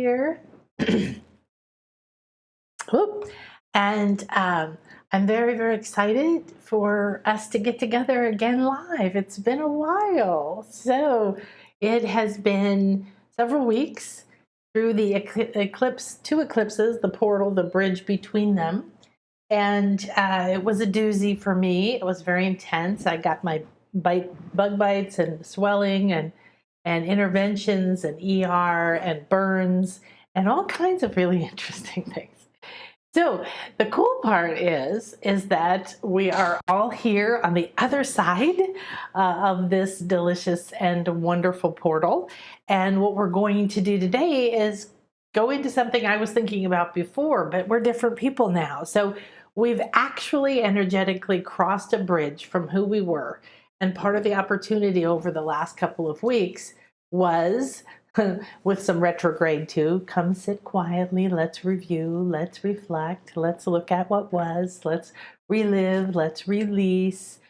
here. Whoop. And I'm very, very excited for us to get together again live. It's been a while. So it has been several weeks through the eclipse, two eclipses, the portal, the bridge between them. And it was a doozy for me. It was very intense. I got my bug bites and swelling and interventions and ER and burns and all kinds of really interesting things. So the cool part is that we are all here on the other side of this delicious and wonderful portal. And what we're going to do today is go into something I was thinking about before, but we're different people now. So we've actually energetically crossed a bridge from who we were. And part of the opportunity over the last couple of weeks was with some retrograde too. Come sit quietly. Let's review. Let's reflect. Let's look at what was. Let's relive. Let's release.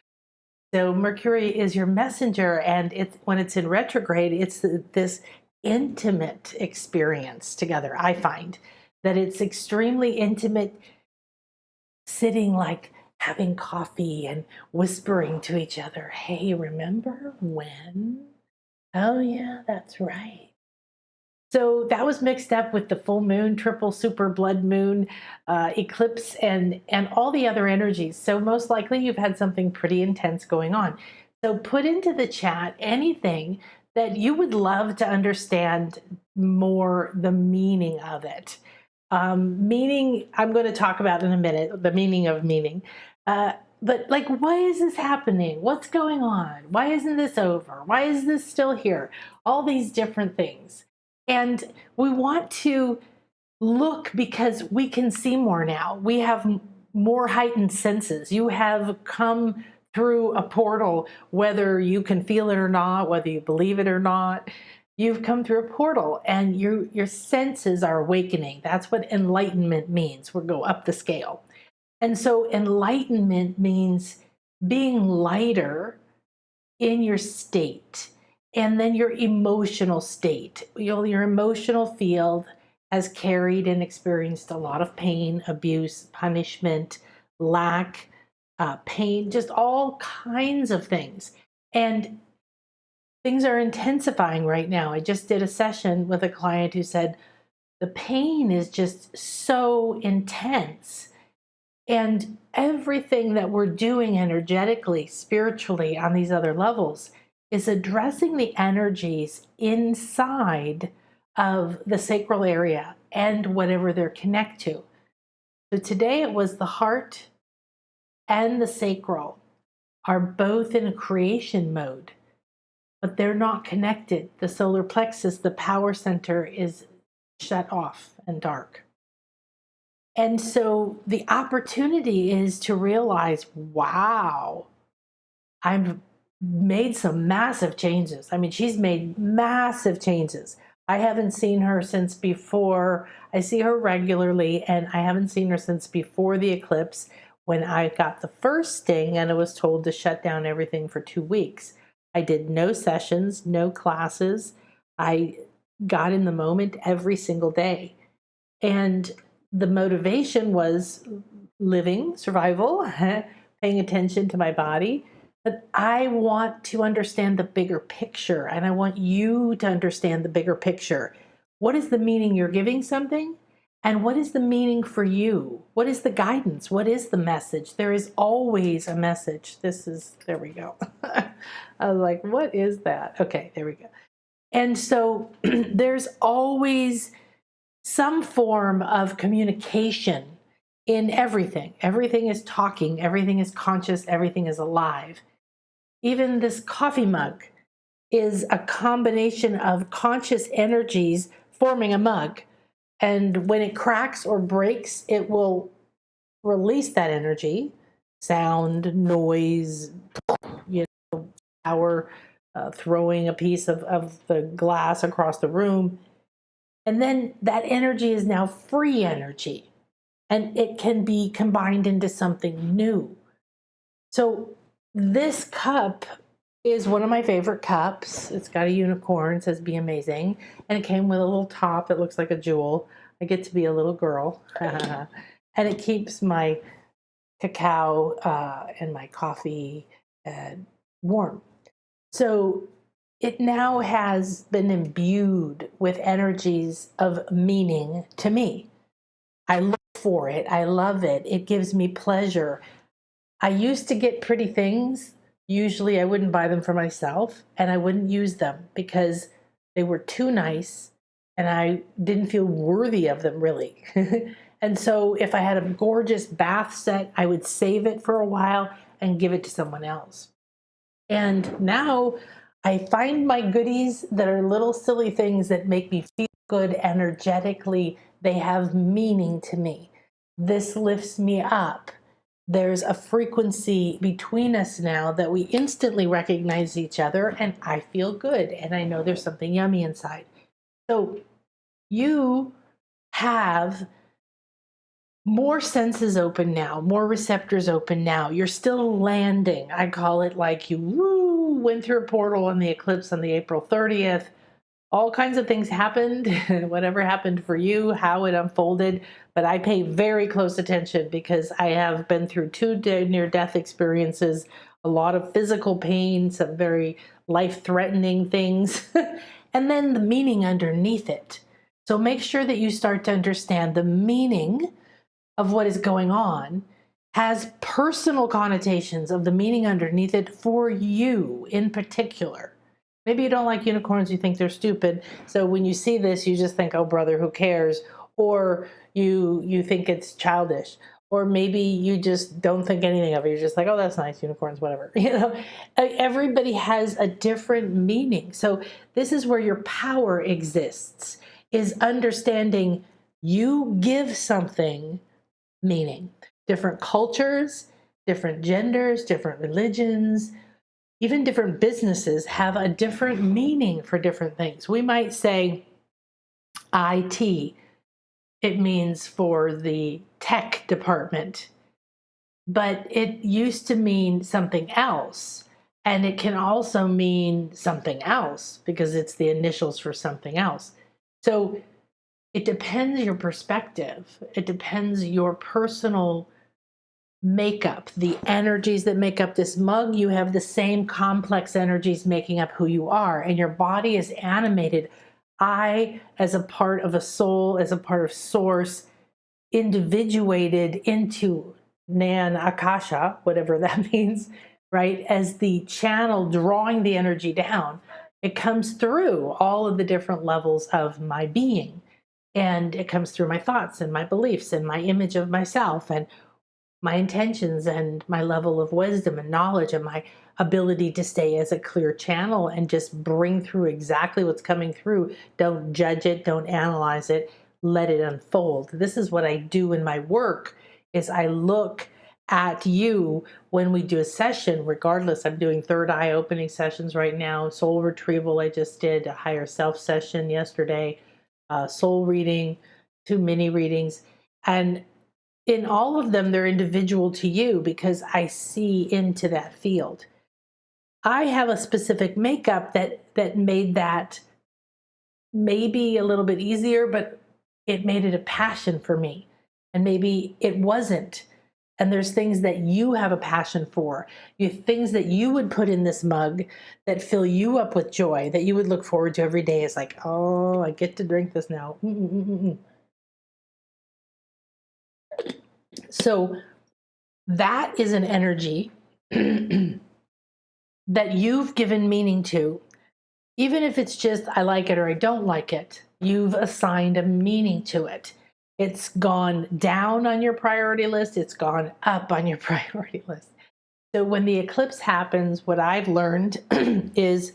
So Mercury is your messenger, and when it's in retrograde, it's this intimate experience together. I find that it's extremely intimate, sitting like having coffee and whispering to each other. Hey, remember when? Oh yeah, that's right. So that was mixed up with the full moon, triple super blood moon, eclipse, and all the other energies. So most likely you've had something pretty intense going on. So put into the chat anything that you would love to understand more, the meaning of it. Meaning, I'm going to talk about in a minute, the meaning of meaning. But like, why is this happening? What's going on? Why isn't this over? Why is this still here? All these different things. And we want to look because we can see more now. We have more heightened senses. You have come through a portal, whether you can feel it or not, whether you believe it or not. You've come through a portal and your senses are awakening. That's what enlightenment means. We'll go up the scale. And so enlightenment means being lighter in your state. And then your emotional state, your emotional field has carried and experienced a lot of pain, abuse, punishment, lack, pain, just all kinds of things. And things are intensifying right now. I just did a session with a client who said the pain is just so intense. And everything that we're doing energetically, spiritually, on these other levels is addressing the energies inside of the sacral area and whatever they're connected to. So today it was the heart and the sacral are both in a creation mode, but they're not connected. The solar plexus, the power center, is shut off and dark. And so the opportunity is to realize, wow, I've made some massive changes. I mean, she's made massive changes. I haven't seen her since before. I see her regularly, and I haven't seen her since before the eclipse when I got the first sting and I was told to shut down everything for 2 weeks. I did no sessions, no classes. I got in the moment every single day. And the motivation was living, survival, paying attention to my body. But I want to understand the bigger picture, and I want you to understand the bigger picture. What is the meaning you're giving something? And what is the meaning for you? What is the guidance? What is the message? There is always a message. There we go. I was like, what is that? Okay, there we go. And so there's always some form of communication in everything. Everything is talking, everything is conscious, everything is alive. Even this coffee mug is a combination of conscious energies forming a mug. And when it cracks or breaks, it will release that energy, sound, noise, power, throwing a piece of the glass across the room. And then that energy is now free energy, and it can be combined into something new. So this cup is one of my favorite cups. It's got a unicorn, says be amazing. And it came with a little top that looks like a jewel. I get to be a little girl. And it keeps my cacao and my coffee warm. So it now has been imbued with energies of meaning to me. I look for it. I love it. It gives me pleasure. I used to get pretty things. Usually I wouldn't buy them for myself and I wouldn't use them because they were too nice and I didn't feel worthy of them really. And so if I had a gorgeous bath set, I would save it for a while and give it to someone else. And now I find my goodies that are little silly things that make me feel good energetically. They have meaning to me. This lifts me up. There's a frequency between us now that we instantly recognize each other, and I feel good, and I know there's something yummy inside. So you have more senses open now, more receptors open now. You're still landing. I call it like you went through a portal on the eclipse on the April 30th. All kinds of things happened, whatever happened for you, how it unfolded. But I pay very close attention because I have been through 2 near-death experiences, a lot of physical pain, some very life-threatening things, and then the meaning underneath it. So make sure that you start to understand the meaning of what is going on has personal connotations of the meaning underneath it for you in particular. Maybe you don't like unicorns, you think they're stupid. So when you see this, you just think, oh, brother, who cares? Or you think it's childish. Or maybe you just don't think anything of it. You're just like, oh, that's nice, unicorns, whatever. Everybody has a different meaning. So this is where your power exists, is understanding you give something meaning. Different cultures, different genders, different religions, even different businesses have a different meaning for different things. We might say IT, it means for the tech department, but it used to mean something else. And it can also mean something else because it's the initials for something else. So it depends your perspective. It depends your personal makeup, the energies that make up this mug. You have the same complex energies making up who you are, and your body is animated. I, as a part of a soul, as a part of source, individuated into Nan Akasha, whatever that means, right? As the channel drawing the energy down, it comes through all of the different levels of my being. And it comes through my thoughts and my beliefs and my image of myself and my intentions and my level of wisdom and knowledge and my ability to stay as a clear channel and just bring through exactly what's coming through. Don't judge it, don't analyze it, let it unfold. This is what I do in my work, is I look at you when we do a session, regardless. I'm doing third eye opening sessions right now, soul retrieval I just did, a higher self session yesterday, soul reading, 2 mini readings. And in all of them, they're individual to you because I see into that field. I have a specific makeup that made that maybe a little bit easier, but it made it a passion for me. And maybe it wasn't. And there's things that you have a passion for. You have things that you would put in this mug that fill you up with joy, that you would look forward to every day. It's like, oh, I get to drink this now. So that is an energy that you've given meaning to. Even if it's just, I like it or I don't like it, you've assigned a meaning to it. It's gone down on your priority list. It's gone up on your priority list. So when the eclipse happens, what I've learned is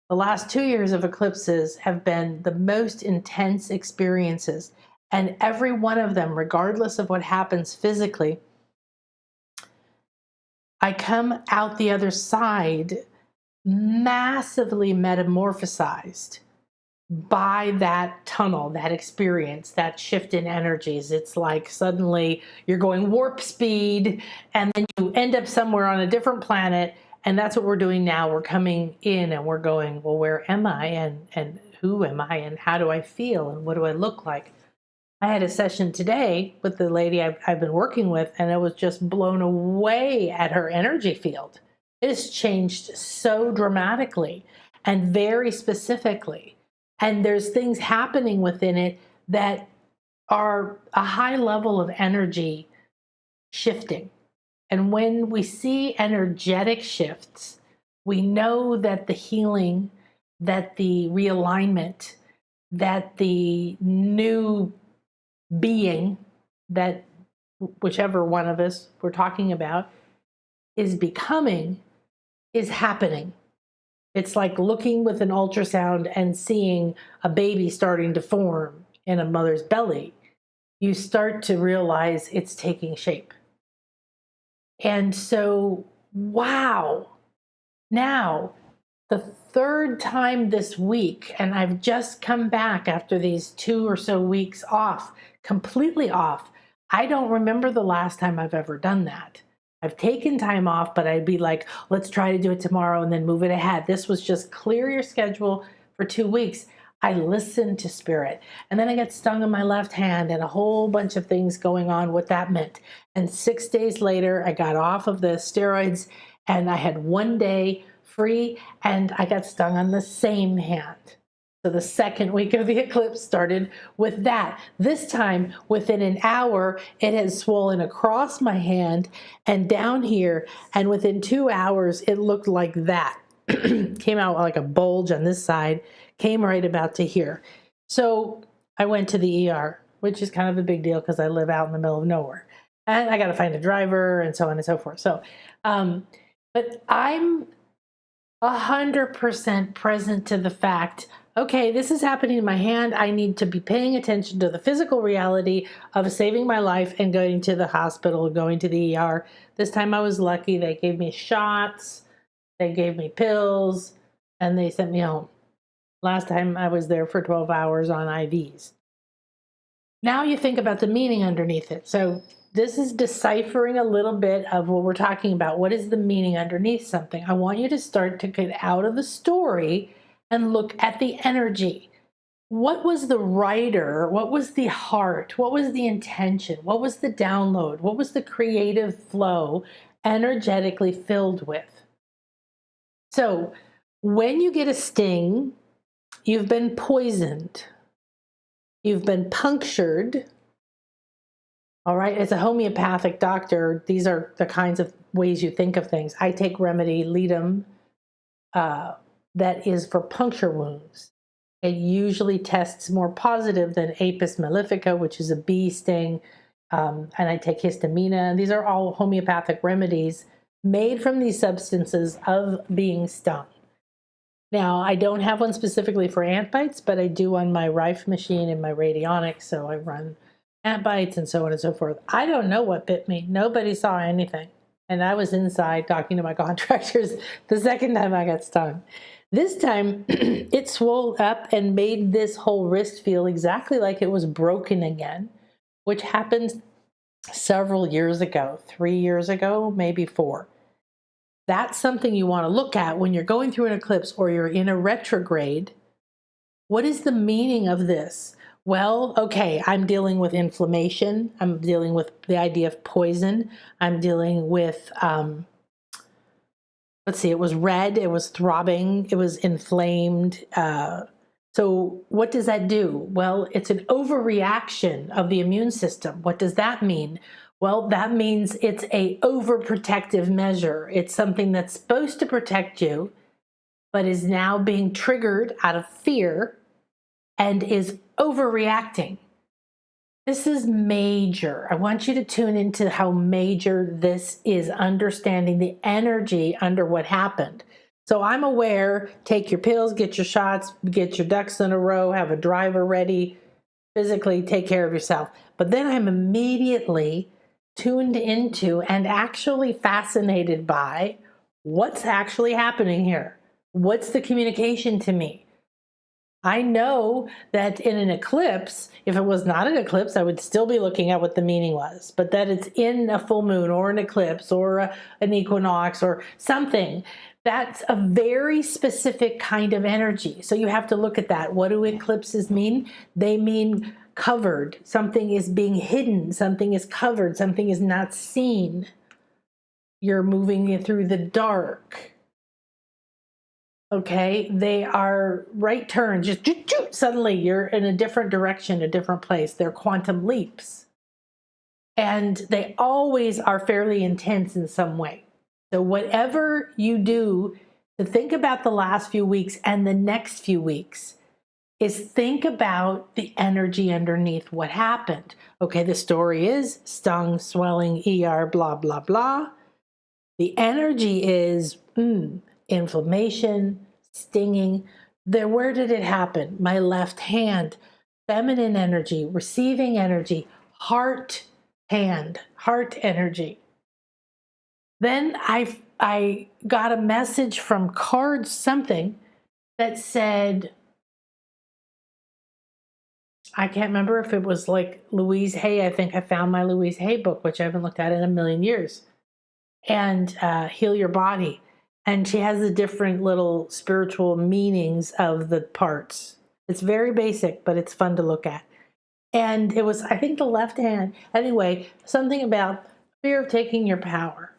the last 2 years of eclipses have been the most intense experiences. And every one of them, regardless of what happens physically, I come out the other side massively metamorphosized by that tunnel, that experience, that shift in energies. It's like suddenly you're going warp speed and then you end up somewhere on a different planet And that's what we're doing now. We're coming in and we're going, well, where am I? And who am I? And how do I feel? And what do I look like? I had a session today with the lady I've been working with, and I was just blown away at her energy field. It has changed so dramatically and very specifically. And there's things happening within it that are a high level of energy shifting. And when we see energetic shifts, we know that the healing, that the realignment, that the new being, that whichever one of us we're talking about is becoming, is happening. It's like looking with an ultrasound and seeing a baby starting to form in a mother's belly. You start to realize it's taking shape. And so, wow. Now, the third time this week, and I've just come back after these 2 or so weeks off, completely off. I don't remember the last time I've ever done that. I've taken time off, but I'd be like, let's try to do it tomorrow and then move it ahead. This was just clear your schedule for 2 weeks. I listened to spirit. And then I got stung on my left hand and a whole bunch of things going on, what that meant. And 6 days later, I got off of the steroids and I had 1 day free and I got stung on the same hand. So the second week of the eclipse started with that. This time, within an hour, it had swollen across my hand and down here. And within 2 hours, it looked like that. Came out like a bulge on this side, came right about to here. So I went to the ER, which is kind of a big deal because I live out in the middle of nowhere. And I got to find a driver and so on and so forth. So, but I'm 100% present to the fact, okay, this is happening in my hand. I need to be paying attention to the physical reality of saving my life and going to the hospital, going to the ER. This time I was lucky. They gave me shots, they gave me pills, and they sent me home. Last time I was there for 12 hours on IVs. Now you think about the meaning underneath it. So this is deciphering a little bit of what we're talking about. What is the meaning underneath something? I want you to start to get out of the story and look at the energy. What was the writer? What was the heart? What was the intention? What was the download? What was the creative flow energetically filled with? So when you get a sting, you've been poisoned. You've been punctured. All right, as a homeopathic doctor, these are the kinds of ways you think of things. I take remedy, ledum, that is for puncture wounds. It usually tests more positive than Apis mellifica, which is a bee sting, and I take histamina. These are all homeopathic remedies made from these substances of being stung. Now, I don't have one specifically for ant bites, but I do on my Rife machine and my radionics, so I run ant bites and so on and so forth. I don't know what bit me. Nobody saw anything. And I was inside talking to my contractors the second time I got stung. This time, it swelled up and made this whole wrist feel exactly like it was broken again, which happened several years ago, 3 years ago, maybe 4. That's something you want to look at when you're going through an eclipse or you're in a retrograde. What is the meaning of this? Well, okay, I'm dealing with inflammation. I'm dealing with the idea of poison. I'm dealing with, let's see, it was red, it was throbbing, it was inflamed. So what does that do? Well, it's an overreaction of the immune system. What does that mean? Well, that means it's a overprotective measure. It's something that's supposed to protect you, but is now being triggered out of fear and is overreacting. This is major. I want you to tune into how major this is, understanding the energy under what happened. So I'm aware, take your pills, get your shots, get your ducks in a row, have a driver ready, physically take care of yourself. But then I'm immediately tuned into and actually fascinated by what's actually happening here. What's the communication to me? I know that in an eclipse, if it was not an eclipse, I would still be looking at what the meaning was, but that it's in a full moon or an eclipse or an equinox or something, that's a very specific kind of energy. So you have to look at that. What do eclipses mean? They mean covered. Something is being hidden. Something is covered. Something is not seen. You're moving it through the dark. Okay, they are right turns. Just suddenly you're in a different direction, a different place. They're quantum leaps. And they always are fairly intense in some way. So whatever you do to think about the last few weeks and the next few weeks is think about the energy underneath what happened. Okay, the story is stung, swelling, ER, blah, blah, blah. The energy is inflammation, stinging. Where did it happen? My left hand, feminine energy, receiving energy, heart hand, heart energy. Then I got a message from cards, something that said, I can't remember if it was like Louise Hay. I think I found my Louise Hay book, which I haven't looked at in a million years, and Heal Your Body. And she has the different little spiritual meanings of the parts. It's very basic, but it's fun to look at. And it was, I think, the left hand. Anyway, something about fear of taking your power.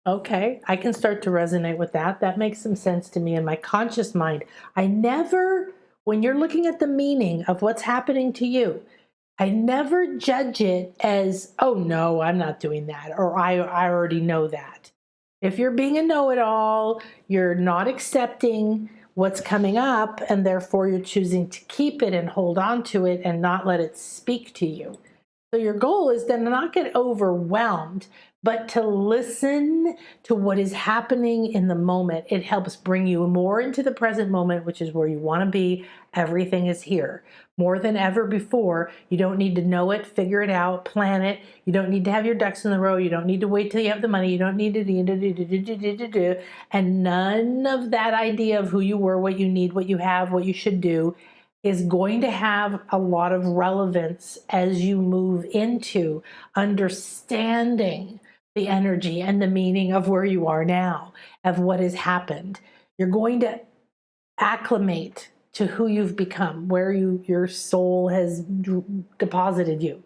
Okay, I can start to resonate with that. That makes some sense to me in my conscious mind. I never, when you're looking at the meaning of what's happening to you, I never judge it as, oh no, I'm not doing that, or I already know that. If you're being a know-it-all, you're not accepting what's coming up, and therefore you're choosing to keep it and hold on to it and not let it speak to you. So your goal is to not get overwhelmed, but to listen to what is happening in the moment. It helps bring you more into the present moment, which is where you want to be. Everything is here. More than ever before, you don't need to know it, figure it out, plan it. You don't need to have your ducks in a row. You don't need to wait till you have the money. You don't need to do. And none of that idea of who you were, what you need, what you have, what you should do is going to have a lot of relevance as you move into understanding the energy and the meaning of where you are now, of what has happened. You're going to acclimate to who you've become, where your soul has deposited you.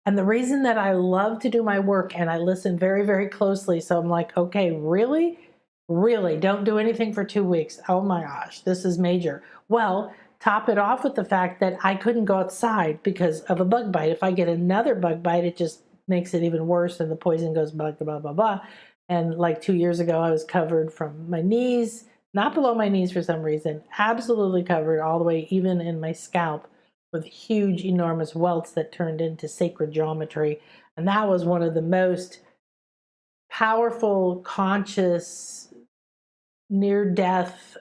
And the reason that I love to do my work, and I listen very, very closely, so I'm like, okay, really? Really? Don't do anything for 2 weeks. Oh my gosh, this is major. Well, top it off with the fact that I couldn't go outside because of a bug bite. If I get another bug bite, it just makes it even worse, and the poison goes blah, blah, blah, blah. And like 2 years ago, I was covered from my knees, not below my knees for some reason, absolutely covered all the way, even in my scalp, with huge, enormous welts that turned into sacred geometry. And that was one of the most powerful, conscious, near-death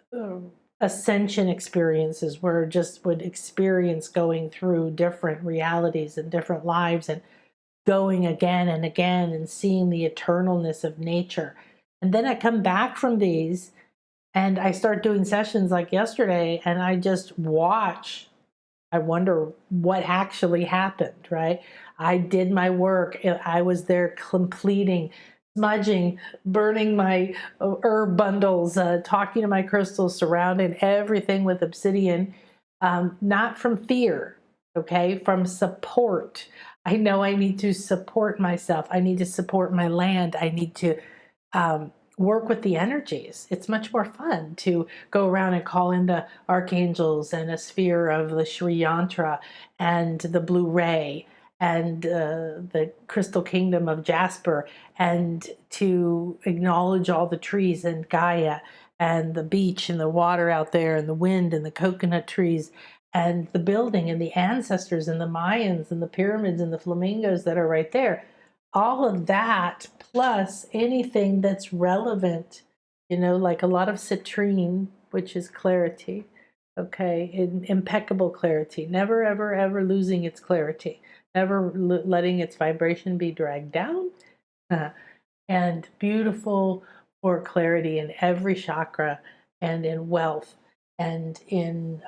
ascension experiences, where I just would experience going through different realities and different lives and going again and again and seeing the eternalness of nature. And then I come back from these and I start doing sessions like yesterday, and I just watch. I wonder what actually happened, right? I did my work. I was there completing, smudging, burning my herb bundles, talking to my crystals, surrounding everything with obsidian, not from fear, okay, from support. I know I need to support myself. I need to support my land. I need to work with the energies. It's much more fun to go around and call in the archangels and a sphere of the Sri Yantra and the blue ray and the crystal kingdom of Jasper, and to acknowledge all the trees and Gaia and the beach and the water out there and the wind and the coconut trees and the building and the ancestors and the Mayans and the pyramids and the flamingos that are right there. All of that, plus anything that's relevant, like a lot of citrine, which is clarity, okay, impeccable clarity, never, ever, ever losing its clarity, never letting its vibration be dragged down, and beautiful for clarity in every chakra and in wealth and in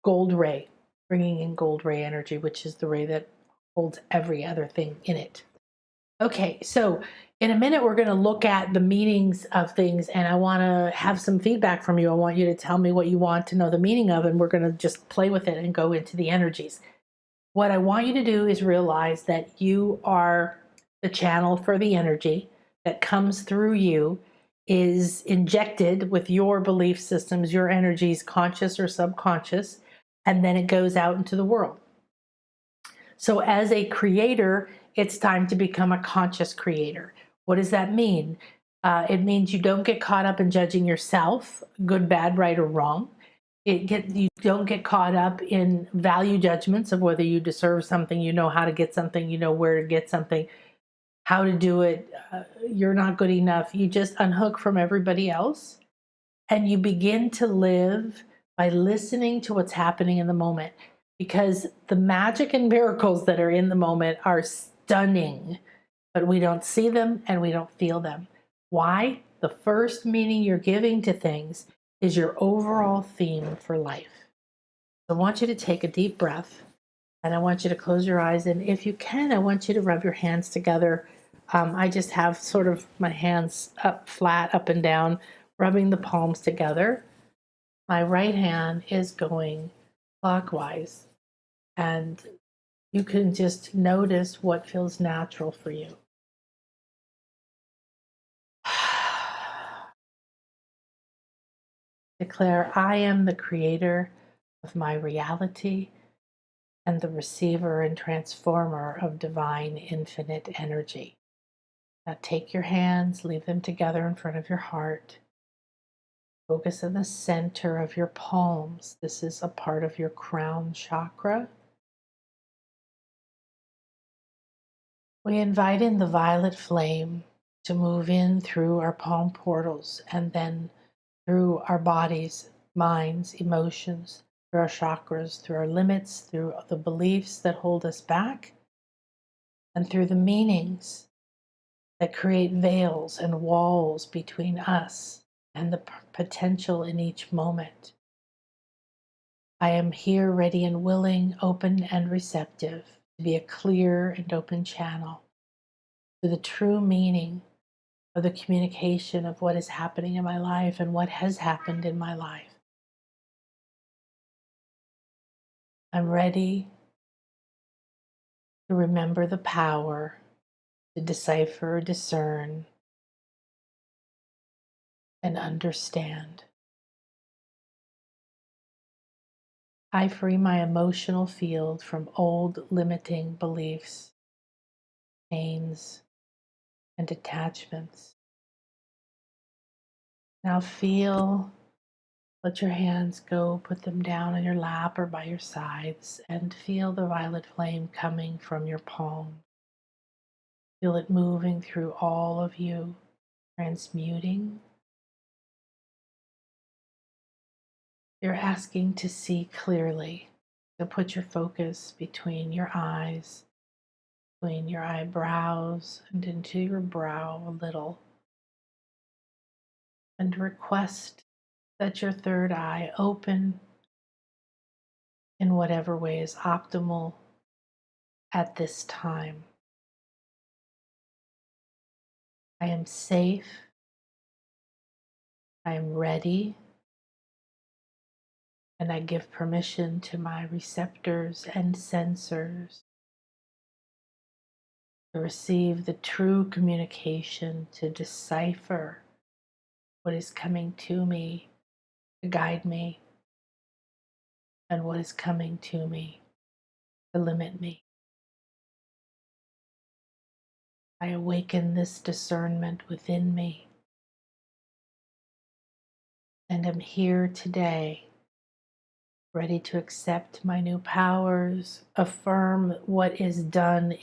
gold ray, bringing in gold ray energy, which is the ray that holds every other thing in it. Okay, so in a minute, we're going to look at the meanings of things, and I want to have some feedback from you. I want you to tell me what you want to know the meaning of, and we're going to just play with it and go into the energies. What I want you to do is realize that you are the channel for the energy that comes through you, is injected with your belief systems, your energies, conscious or subconscious, and then it goes out into the world. So as a creator, it's time to become a conscious creator. What does that mean? It means you don't get caught up in judging yourself, good, bad, right, or wrong. You don't get caught up in value judgments of whether you deserve something, you know how to get something, you know where to get something, how to do it. You're not good enough. You just unhook from everybody else, and you begin to live by listening to what's happening in the moment. Because the magic and miracles that are in the moment are stunning, but we don't see them and we don't feel them. Why? The first meaning you're giving to things is your overall theme for life. I want you to take a deep breath, and I want you to close your eyes. And if you can, I want you to rub your hands together. I just have sort of my hands up flat, up and down, rubbing the palms together. My right hand is going clockwise, and you can just notice what feels natural for you. Declare, I am the creator of my reality and the receiver and transformer of divine infinite energy. Now take your hands, leave them together in front of your heart. Focus in the center of your palms. This is a part of your crown chakra. We invite in the violet flame to move in through our palm portals and then through our bodies, minds, emotions, through our chakras, through our limits, through the beliefs that hold us back, and through the meanings that create veils and walls between us and the potential in each moment. I am here ready and willing, open and receptive to be a clear and open channel to the true meaning of the communication of what is happening in my life and what has happened in my life. I'm ready to remember the power to decipher, discern, and understand. I free my emotional field from old limiting beliefs, pains, and attachments. Now let your hands go, put them down on your lap or by your sides, and feel the violet flame coming from your palm. Feel it moving through all of you, transmuting. You're asking to see clearly, to put your focus between your eyes, between your eyebrows, and into your brow a little. And request that your third eye open in whatever way is optimal at this time. I am safe. I am ready. And I give permission to my receptors and sensors to receive the true communication, to decipher what is coming to me, to guide me, and what is coming to me to limit me. I awaken this discernment within me, and am here today, ready to accept my new powers, affirm what is done,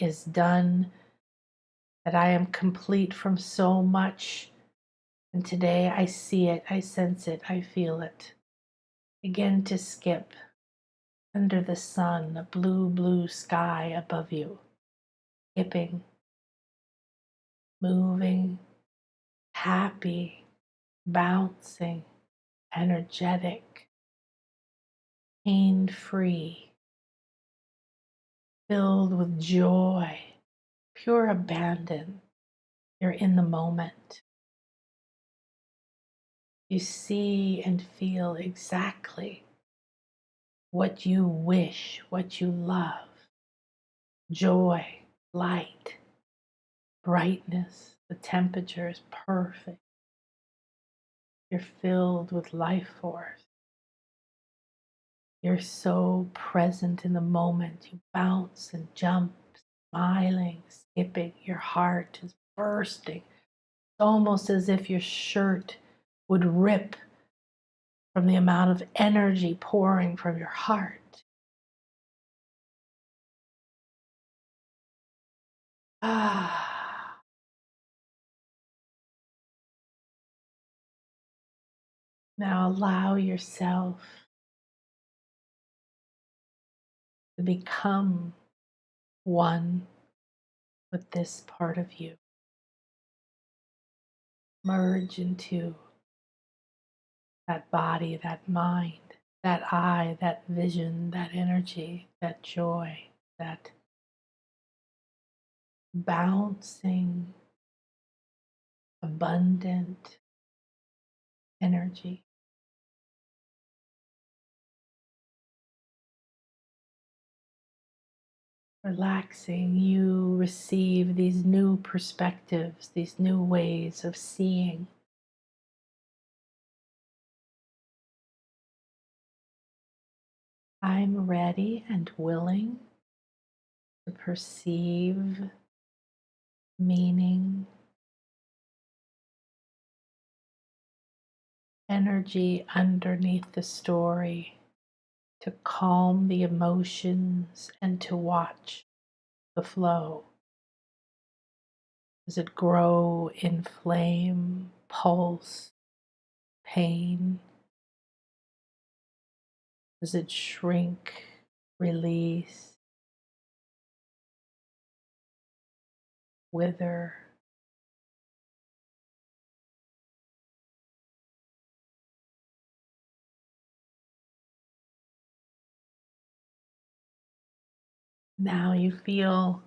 that I am complete from so much. And today I see it, I sense it, I feel it. Begin to skip under the sun, a blue, blue sky above you. Skipping, moving, happy, bouncing, energetic. pain-free, filled with joy, pure abandon. You're in the moment. You see and feel exactly what you wish, what you love. Joy, light, brightness. The temperature is perfect. You're filled with life force. You're so present in the moment. You bounce and jump, smiling, skipping. Your heart is bursting. It's almost as if your shirt would rip from the amount of energy pouring from your heart. Ah. Now allow yourself to become one with this part of you. Merge into that body, that mind, that eye, that vision, that energy, that joy, that bouncing, abundant energy. Relaxing, you receive these new perspectives, these new ways of seeing. I'm ready and willing to perceive meaning, energy underneath the story, to calm the emotions and to watch the flow. Does it grow, inflame, pulse, pain? Does it shrink, release, wither? Now you feel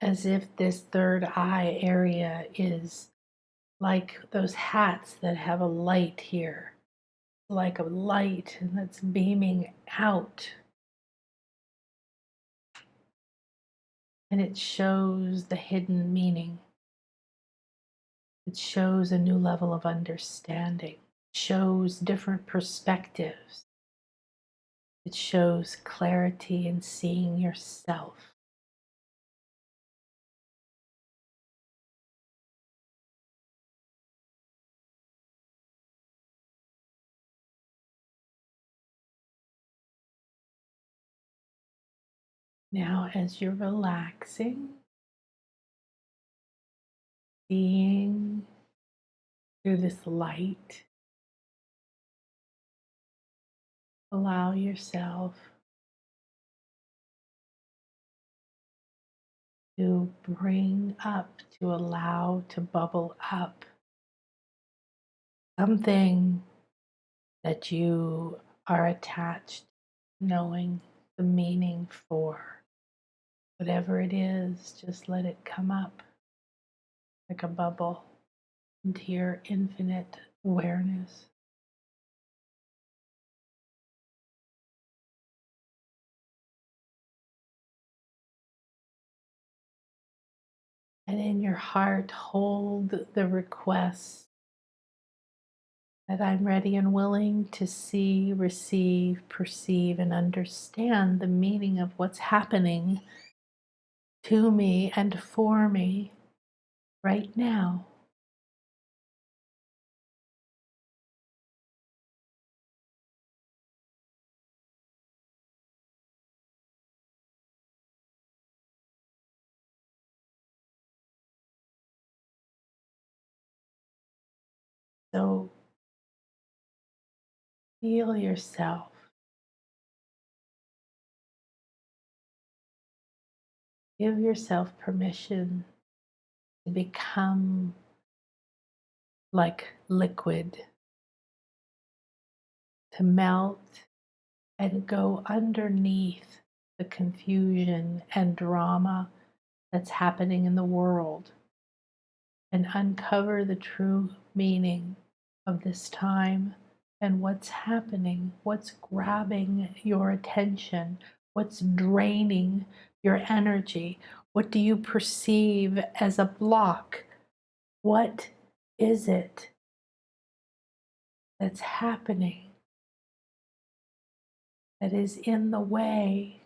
as if this third eye area is like those hats that have a light here, like a light and that's beaming out. And it shows the hidden meaning. It shows a new level of understanding. It shows different perspectives. It shows clarity in seeing yourself. Now, as you're relaxing, seeing through this light, allow yourself to bring up, to allow to bubble up something that you are attached, knowing the meaning for. Whatever it is, just let it come up like a bubble into your infinite awareness. And in your heart, hold the request that I'm ready and willing to see, receive, perceive, and understand the meaning of what's happening to me and for me right now. So feel yourself. Give yourself permission to become like liquid, to melt and go underneath the confusion and drama that's happening in the world and uncover the true meaning of this time and what's happening, what's grabbing your attention, what's draining your energy, what do you perceive as a block? What is it that's happening that is in the way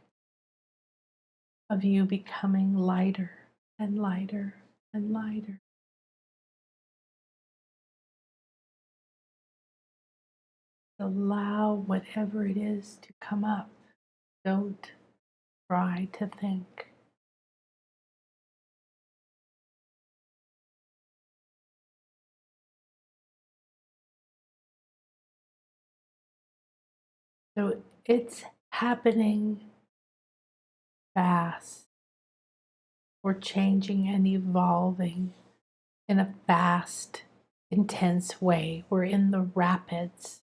of you becoming lighter and lighter and lighter? Allow whatever it is to come up. Don't try to think. So it's happening fast. We're changing and evolving in a fast, intense way. We're in the rapids.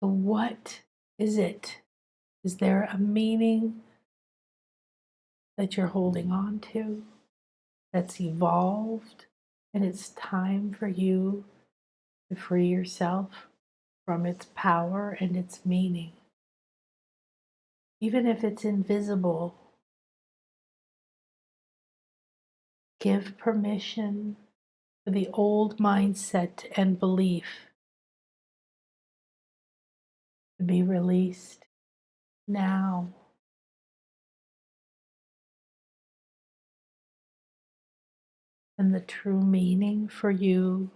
So what is it? Is there a meaning that you're holding on to that's evolved? And it's time for you to free yourself from its power and its meaning. Even if it's invisible, give permission for the old mindset and belief to be released now. And the true meaning for you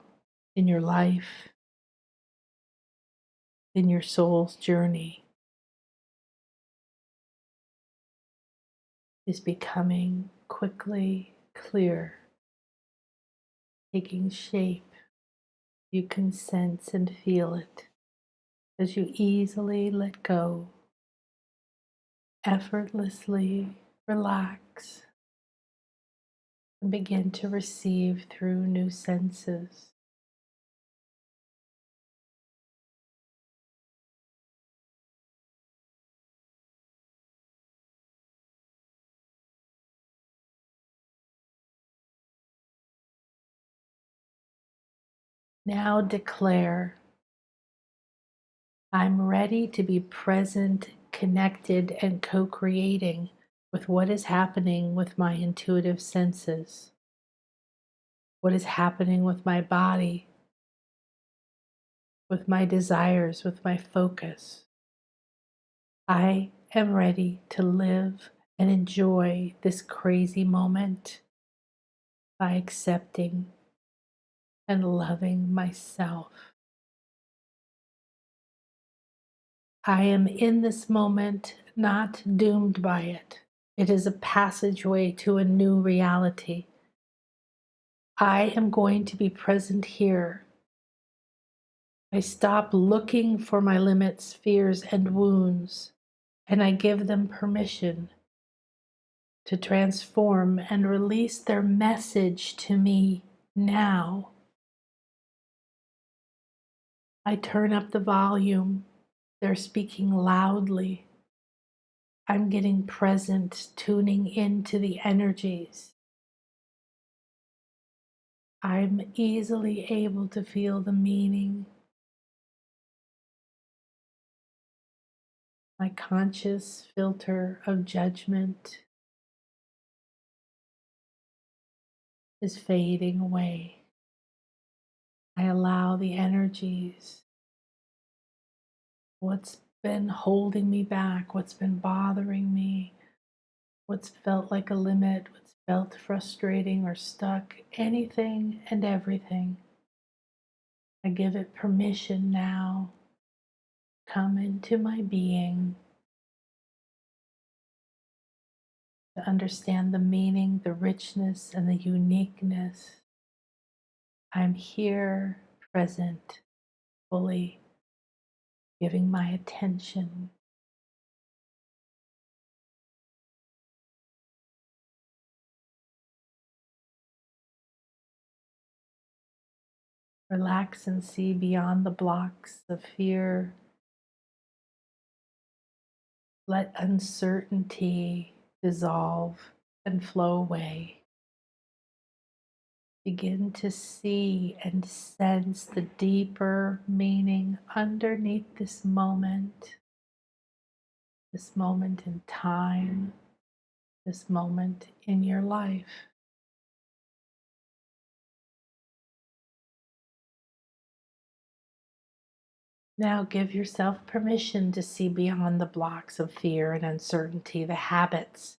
in your life, in your soul's journey, is becoming quickly clear, taking shape. You can sense and feel it as you easily let go, effortlessly relax, and begin to receive through new senses. Now declare, I'm ready to be present, connected, and co-creating with what is happening with my intuitive senses, what is happening with my body, with my desires, with my focus. I am ready to live and enjoy this crazy moment by accepting and loving myself. I am in this moment not doomed by it. It is a passageway to a new reality. I am going to be present here. I stop looking for my limits, fears, and wounds, and I give them permission to transform and release their message to me now. I turn up the volume. They're speaking loudly. I'm getting present, tuning into the energies. I'm easily able to feel the meaning. My conscious filter of judgment is fading away. I allow the energies, what's been holding me back, what's been bothering me, what's felt like a limit, what's felt frustrating or stuck, anything and everything. I give it permission now. Come into my being to understand the meaning, the richness, and the uniqueness. I'm here, present, fully giving my attention. Relax and see beyond the blocks of fear, Let uncertainty dissolve and flow away. Begin to see and sense the deeper meaning underneath this moment in time, this moment in your life. Now give yourself permission to see beyond the blocks of fear and uncertainty, the habits,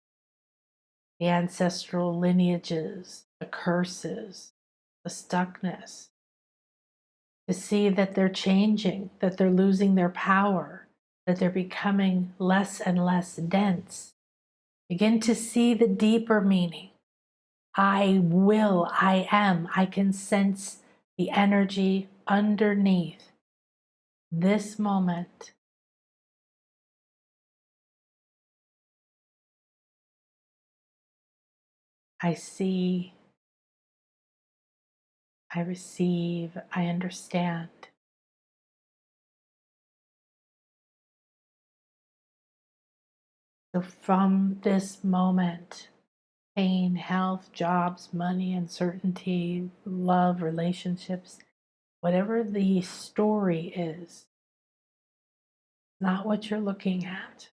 the ancestral lineages, the curses, the stuckness, to see that they're changing, that they're losing their power, that they're becoming less and less dense. Begin to see the deeper meaning. I am. I can sense the energy underneath this moment. I see, I receive, I understand. So from this moment, pain, health, jobs, money, uncertainty, love, relationships, whatever the story is, not what you're looking at.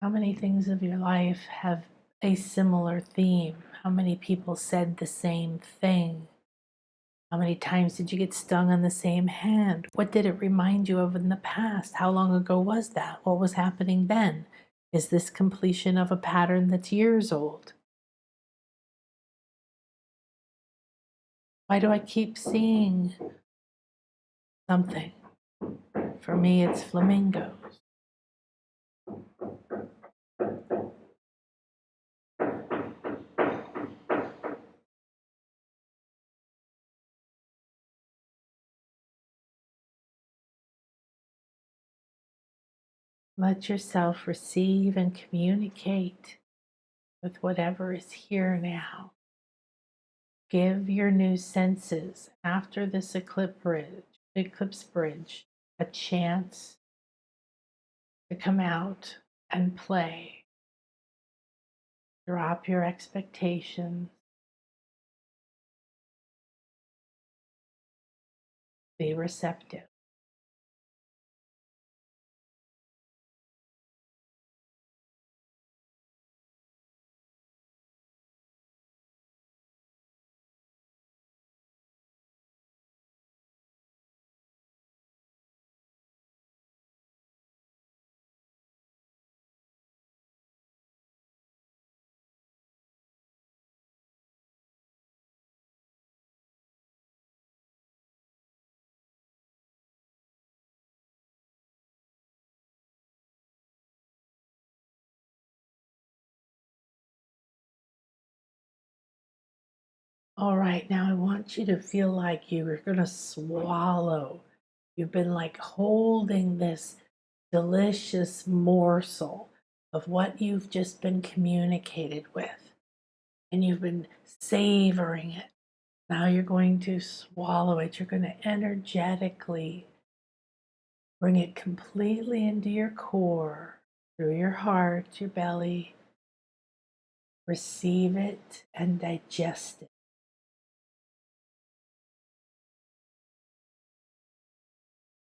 How many things of your life have a similar theme? How many people said the same thing? How many times did you get stung on the same hand? What did it remind you of in the past? How long ago was that? What was happening then? Is this completion of a pattern that's years old? Why do I keep seeing something? For me, it's flamingos. Let yourself receive and communicate with whatever is here now. Give your new senses after this eclipse bridge a chance to come out and play. Drop your expectations. Be receptive. All right, now I want you to feel like you're going to swallow. You've been like holding this delicious morsel of what you've just been communicated with, and you've been savoring it. Now you're going to swallow it. You're going to energetically bring it completely into your core, through your heart, your belly. Receive it and digest it.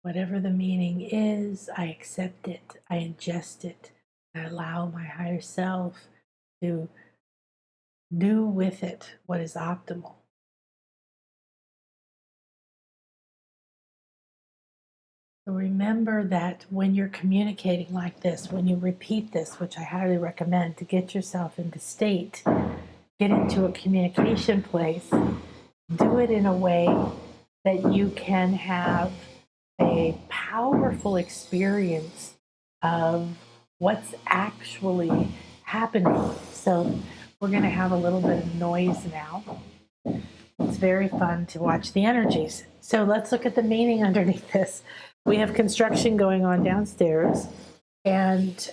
Whatever the meaning is, I accept it, I ingest it, I allow my higher self to do with it what is optimal. So remember that when you're communicating like this, when you repeat this, which I highly recommend to get yourself into state, get into a communication place, do it in a way that you can have a powerful experience of what's actually happening. So we're going to have a little bit of noise now. It's very fun to watch the energies. So let's look at the meaning underneath this. We have construction going on downstairs, and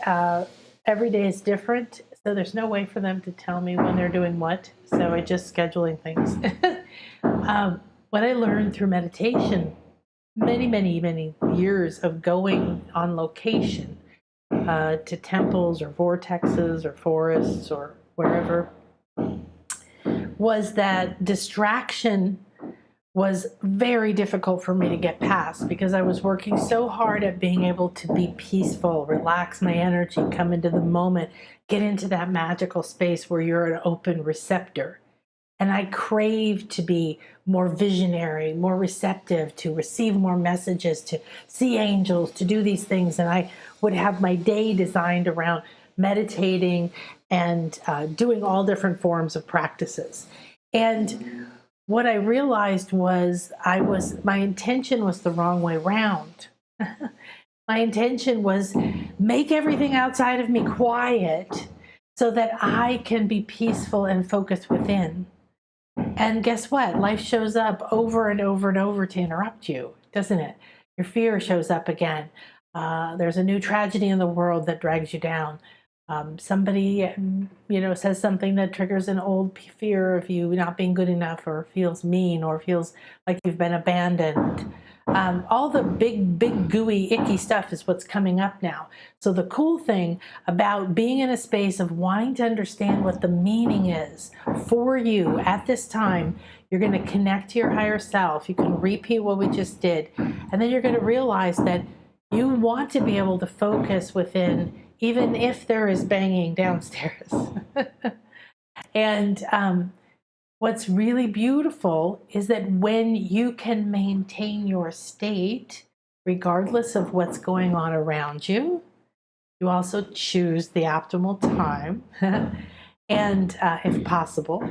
every day is different. So there's no way for them to tell me when they're doing what. So I just scheduling things. What I learned through meditation, many years of going on location, to temples or vortexes or forests or wherever, was that distraction was very difficult for me to get past, because I was working so hard at being able to be peaceful, relax my energy, come into the moment, get into that magical space where you're an open receptor. And I craved to be more visionary, more receptive, to receive more messages, to see angels, to do these things. And I would have my day designed around meditating and doing all different forms of practices. And what I realized was my intention was the wrong way round. My intention was make everything outside of me quiet so that I can be peaceful and focused within. And guess what? Life shows up over and over and over to interrupt you, doesn't it? Your fear shows up again. There's a new tragedy in the world that drags you down. Somebody, says something that triggers an old fear of you not being good enough, or feels mean, or feels like you've been abandoned. All the big, gooey, icky stuff is what's coming up now. So the cool thing about being in a space of wanting to understand what the meaning is for you at this time, you're going to connect to your higher self. You can repeat what we just did. And then you're going to realize that you want to be able to focus within, even if there is banging downstairs. And what's really beautiful is that when you can maintain your state, regardless of what's going on around you, you also choose the optimal time, and if possible,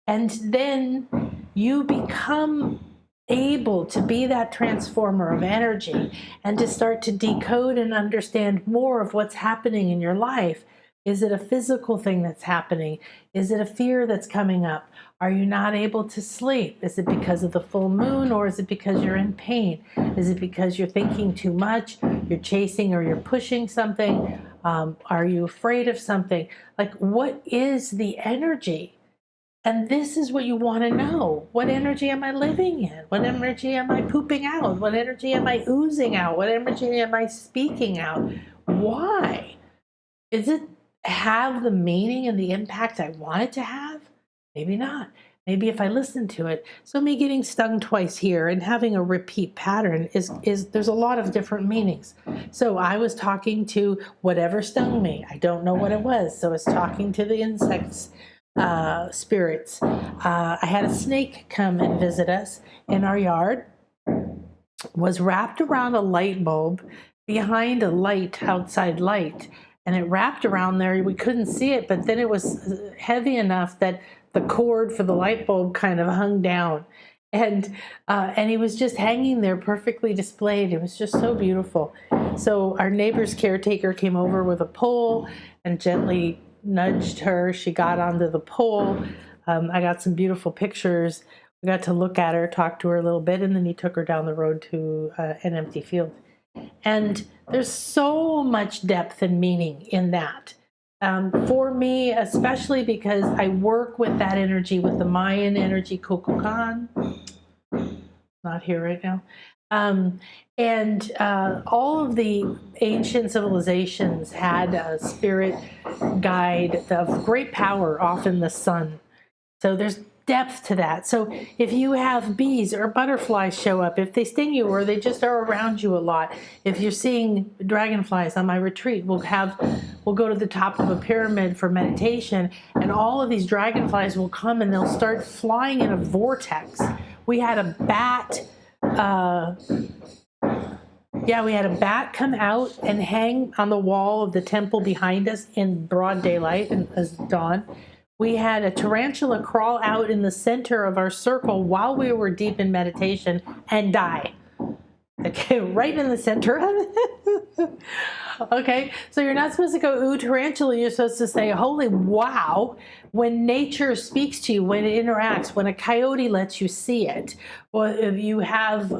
and then you become able to be that transformer of energy and to start to decode and understand more of what's happening in your life. Is it a physical thing that's happening? Is it a fear that's coming up? Are you not able to sleep? Is it because of the full moon, or is it because you're in pain? Is it because you're thinking too much? You're chasing or you're pushing something? Are you afraid of something? Like, what is the energy? And this is what you want to know. What energy am I living in? What energy am I pooping out? What energy am I oozing out? What energy am I speaking out? Why? Is it have the meaning and the impact I want it to have? Maybe not. Maybe if I listen to it. So me getting stung twice here and having a repeat pattern is there's a lot of different meanings. So I was talking to whatever stung me. I don't know what it was. So I was talking to the insects, spirits. I had a snake come and visit us in our yard. Was wrapped around a light bulb behind a light, outside light. And it wrapped around there. We couldn't see it, but then it was heavy enough that the cord for the light bulb kind of hung down. And he was just hanging there perfectly displayed. It was just so beautiful. So our neighbor's caretaker came over with a pole and gently nudged her. She got onto the pole. I got some beautiful pictures. We got to look at her, talk to her a little bit, and then he took her down the road to an empty field. And there's so much depth and meaning in that. For me, especially because I work with that energy, with the Mayan energy, Kukulkan, not here right now. And all of the ancient civilizations had a spirit guide of great power, often the sun. So there's depth to that. So if you have bees or butterflies show up, if they sting you or they just are around you a lot, if you're seeing dragonflies on my retreat, we'll go to the top of a pyramid for meditation, and all of these dragonflies will come and they'll start flying in a vortex. We had a bat, we had a bat come out and hang on the wall of the temple behind us in broad daylight and as dawn. We had a tarantula crawl out in the center of our circle while we were deep in meditation and die. Okay, right in the center of it. Okay, so you're not supposed to go, ooh, tarantula. You're supposed to say, holy wow. When nature speaks to you, when it interacts, when a coyote lets you see it, or if you have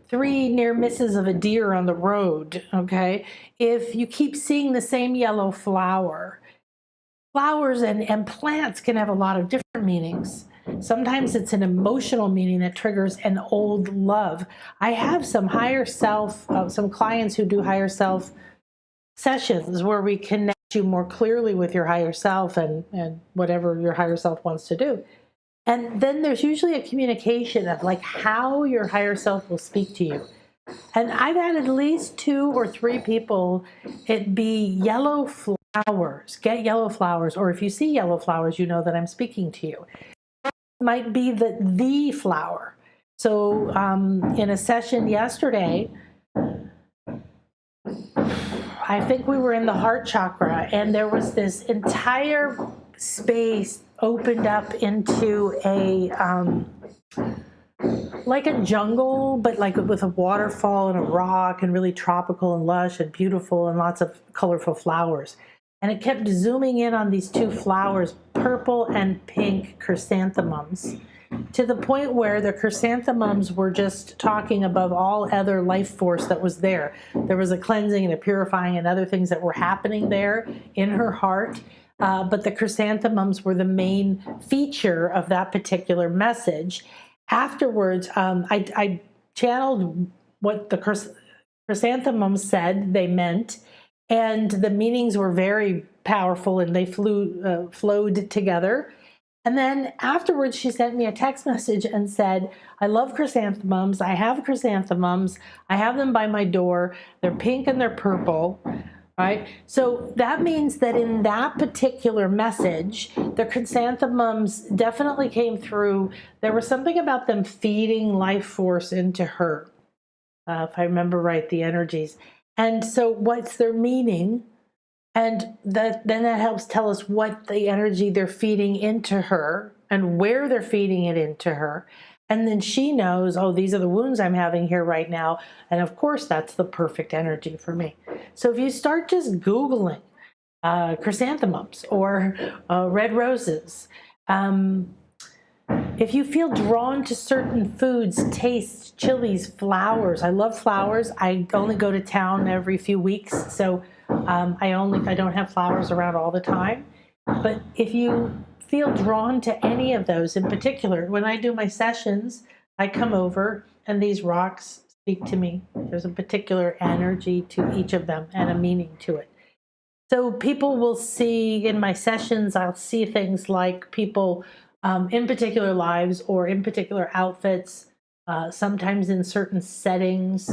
3 near misses of a deer on the road, okay, if you keep seeing the same yellow flower, flowers and plants can have a lot of different meanings. Sometimes it's an emotional meaning that triggers an old love. I have some higher self, some clients who do higher self sessions where we connect you more clearly with your higher self and whatever your higher self wants to do. And then there's usually a communication of like how your higher self will speak to you. And I've had at least 2 or 3 people, it be yellow flowers, get yellow flowers, or if you see yellow flowers, you know that I'm speaking to you. It might be the flower. So in a session yesterday, I think we were in the heart chakra, and there was this entire space opened up into a like a jungle, but like with a waterfall and a rock, and really tropical and lush and beautiful and lots of colorful flowers. And it kept zooming in on these 2 flowers, purple and pink chrysanthemums, to the point where the chrysanthemums were just talking above all other life force that was there. There was a cleansing and a purifying and other things that were happening there in her heart. But the chrysanthemums were the main feature of that particular message. Afterwards, I channeled what the chrysanthemums said they meant, and the meanings were very powerful, and they flowed together. And then afterwards, she sent me a text message and said, I love chrysanthemums. I have chrysanthemums. I have them by my door. They're pink and they're purple. Right? So that means that in that particular message, the chrysanthemums definitely came through. There was something about them feeding life force into her, if I remember right, the energies. And so what's their meaning? And then that helps tell us what the energy they're feeding into her and where they're feeding it into her. And then she knows, oh, these are the wounds I'm having here right now. And of course, that's the perfect energy for me. So if you start just Googling chrysanthemums or red roses, if you feel drawn to certain foods, tastes, chilies, flowers. I love flowers. I only go to town every few weeks. So I don't have flowers around all the time. But if you feel drawn to any of those in particular, when I do my sessions, I come over and these rocks speak to me. There's a particular energy to each of them and a meaning to it. So people will see in my sessions, I'll see things like people in particular lives or in particular outfits, sometimes in certain settings.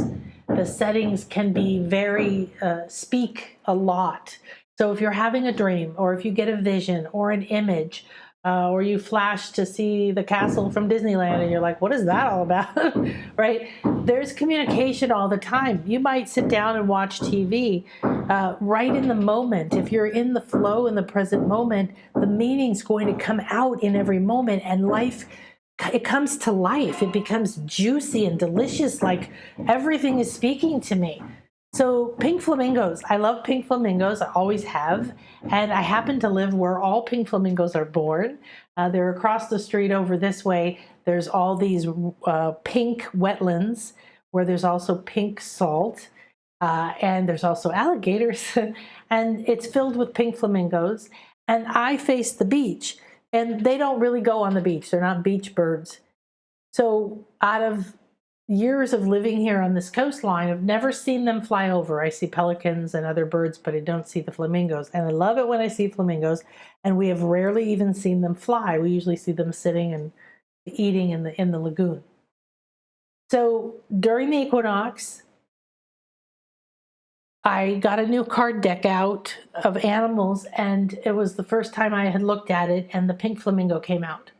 The settings can be very, speak a lot. So if you're having a dream, or if you get a vision or an image, or you flash to see the castle from Disneyland and you're like, what is that all about? Right? There's communication all the time. You might sit down and watch TV right in the moment. If you're in the flow in the present moment, the meaning's going to come out in every moment, and life, it comes to life. It becomes juicy and delicious, like everything is speaking to me. So pink flamingos, I love pink flamingos, I always have, and I happen to live where all pink flamingos are born. They're across the street over this way. There's all these pink wetlands where there's also pink salt, and there's also alligators, and it's filled with pink flamingos. And I face the beach, and they don't really go on the beach. They're not beach birds. So out of years of living here on this coastline, I've never seen them fly over. I see pelicans and other birds, but I don't see the flamingos. And I love it when I see flamingos, and we have rarely even seen them fly. We usually see them sitting and eating in the lagoon. So during the equinox, I got a new card deck out of animals, and it was the first time I had looked at it, and the pink flamingo came out.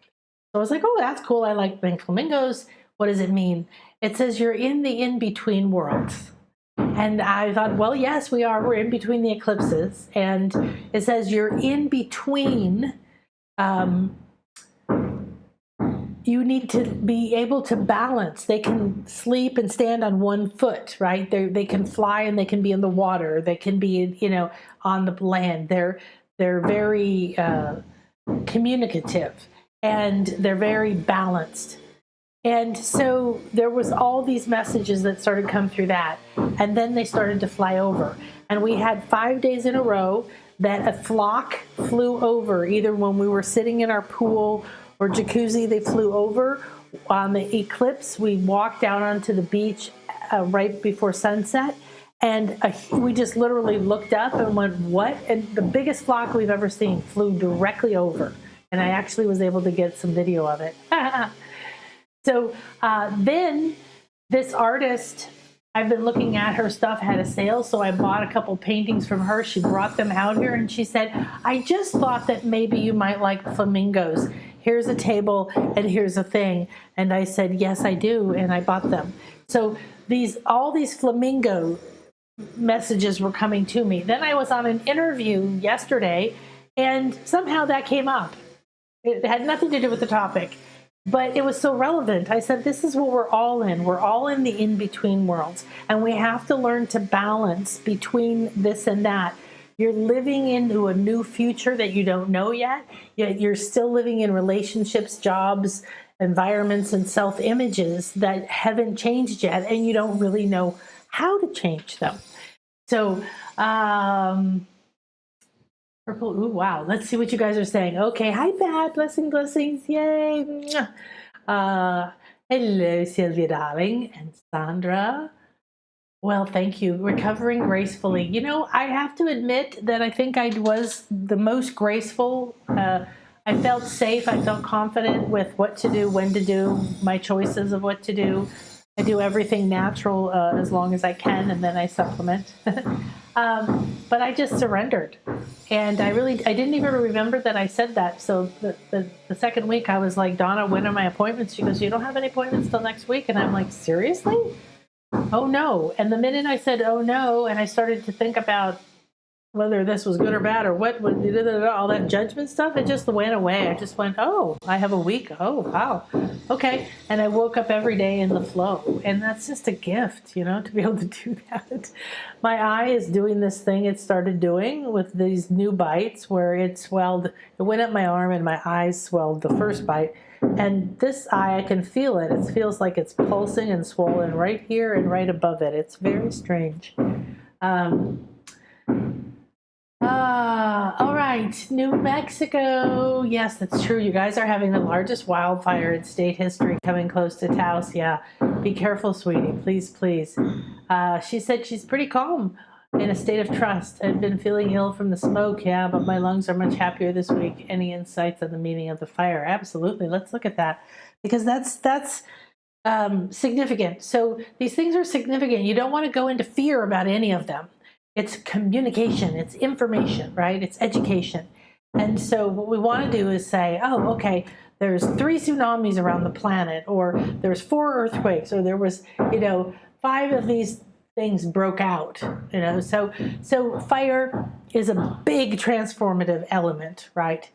So I was like, oh, that's cool. I like pink flamingos. What does it mean? It says you're in the in-between worlds. And I thought, well, yes, we are. We're in between the eclipses. And it says you're in between. You need to be able to balance. They can sleep and stand on one foot, right? They can fly and they can be in the water. They can be, on the land. They're very communicative, and they're very balanced. And so there was all these messages that started to come through that. And then they started to fly over. And we had 5 days in a row that a flock flew over, either when we were sitting in our pool or jacuzzi, they flew over. On the eclipse, we walked out onto the beach right before sunset, And we just literally looked up and went, what? And the biggest flock we've ever seen flew directly over. And I actually was able to get some video of it. So then this artist, I've been looking at her stuff, had a sale, so I bought a couple paintings from her. She brought them out here and she said, I just thought that maybe you might like flamingos. Here's a table and here's a thing. And I said, yes, I do. And I bought them. So all these flamingo messages were coming to me. Then I was on an interview yesterday and somehow that came up. It had nothing to do with the topic, but it was so relevant. I said, this is what we're all in. We're all in the in-between worlds, and we have to learn to balance between this and that. You're living into a new future that you don't know yet, yet you're still living in relationships, jobs, environments, and self-images that haven't changed yet, and you don't really know how to change them. So, purple, ooh, wow. Let's see what you guys are saying. Okay, hi, Pat. Blessings, yay. Hello, Sylvia, darling, and Sandra. Well, thank you. Recovering gracefully. You know, I have to admit that I think I was the most graceful. I felt safe. I felt confident with what to do, when to do, my choices of what to do. I do everything natural as long as I can, and then I supplement. But I just surrendered. And I didn't even remember that I said that. So the second week I was like, Donna, when are my appointments? She goes, you don't have any appointments till next week? And I'm like, seriously? Oh no. And the minute I said, oh no, and I started to think about whether this was good or bad or what, all that judgment stuff, it just went away. I just went, oh, I have a week. Oh, wow. Okay. And I woke up every day in the flow. And that's just a gift, you know, to be able to do that. My eye is doing this thing it started doing with these new bites where it swelled. It went up my arm and my eyes swelled the first bite. And this eye, I can feel it. It feels like it's pulsing and swollen right here and right above it. It's very strange. All right, New Mexico. Yes, that's true. You guys are having the largest wildfire in state history coming close to Taos. Yeah, be careful, sweetie. Please, please. She said she's pretty calm, in a state of trust. I've been feeling ill from the smoke, yeah, but my lungs are much happier this week. Any insights on the meaning of the fire? Absolutely. Let's look at that, because that's significant. So these things are significant. You don't want to go into fear about any of them. It's communication, it's information, right? It's education. And so what we want to do is say, oh, okay, there's 3 tsunamis around the planet, or there's 4 earthquakes, or there was, 5 of these things broke out, So fire is a big transformative element, right?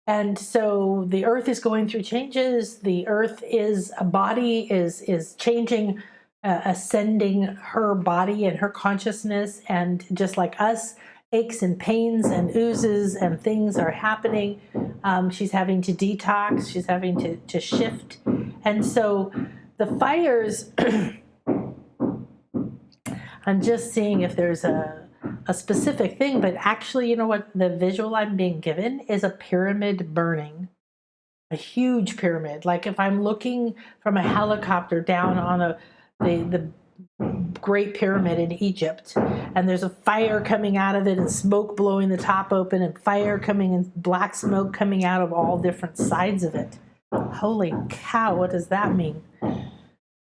And so the earth is going through changes. The earth is a body, is changing, ascending her body and her consciousness, and just like us, aches and pains and oozes and things are happening. She's having to detox, she's having to shift. And so the fires, I'm just seeing if there's a specific thing, but actually, you know what, the visual I'm being given is a pyramid burning. A huge pyramid. Like if I'm looking from a helicopter down on the Great Pyramid in Egypt, and there's a fire coming out of it and smoke blowing the top open and fire coming and black smoke coming out of all different sides of it. Holy cow, what does that mean?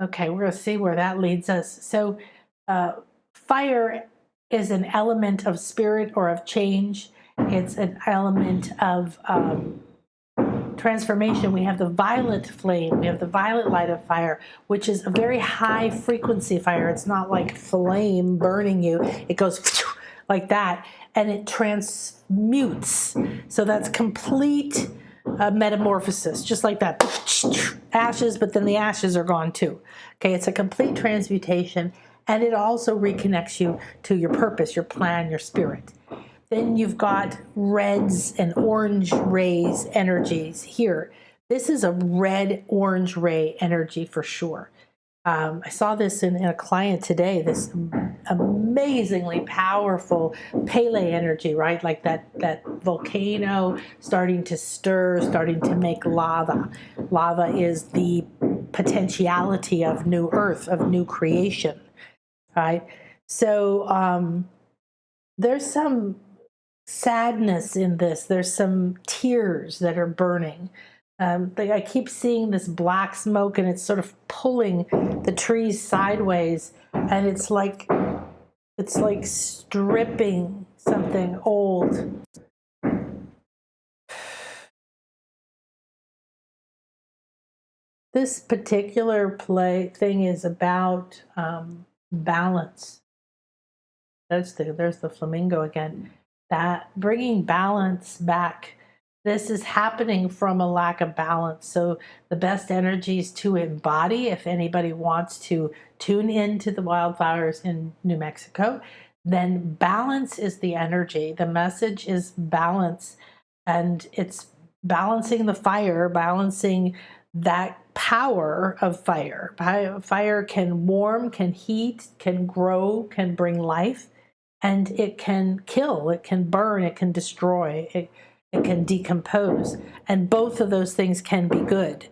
Okay, we're going to see where that leads us. So fire is an element of spirit or of change. It's an element of transformation. We have the violet flame, we have the violet light of fire, which is a very high frequency fire. It's not like flame burning you. It goes like that, and it transmutes. So that's complete metamorphosis, just like that. Ashes, but then the ashes are gone too. Okay, it's a complete transmutation, and it also reconnects you to your purpose, your plan, your spirit. Then you've got reds and orange rays energies here. This is a red-orange ray energy for sure. I saw this in a client today, this amazingly powerful Pele energy, right? Like that volcano starting to stir, starting to make lava. Lava is the potentiality of new earth, of new creation, right? So there's some sadness in this. There's some tears that are burning. I keep seeing this black smoke, and it's sort of pulling the trees sideways, and it's like stripping something old. This particular thing is about balance. There's the flamingo again. That bringing balance back. This is happening from a lack of balance. So the best energies to embody, if anybody wants to tune into the wildfires in New Mexico, then balance is the energy. The message is balance, and it's balancing the fire, balancing that power of fire. Fire can warm, can heat, can grow, can bring life, and it can kill, it can burn, it can destroy, it can decompose. And both of those things can be good.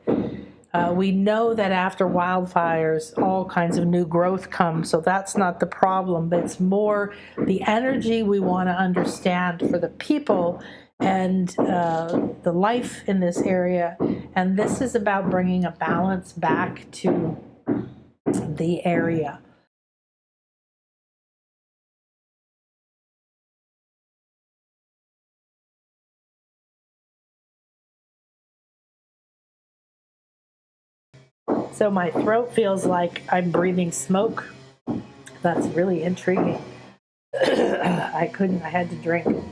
We know that after wildfires, all kinds of new growth comes, so that's not the problem, but it's more the energy we want to understand for the people and the life in this area. And this is about bringing a balance back to the area. So my throat feels like I'm breathing smoke. That's really intriguing. I had to drink.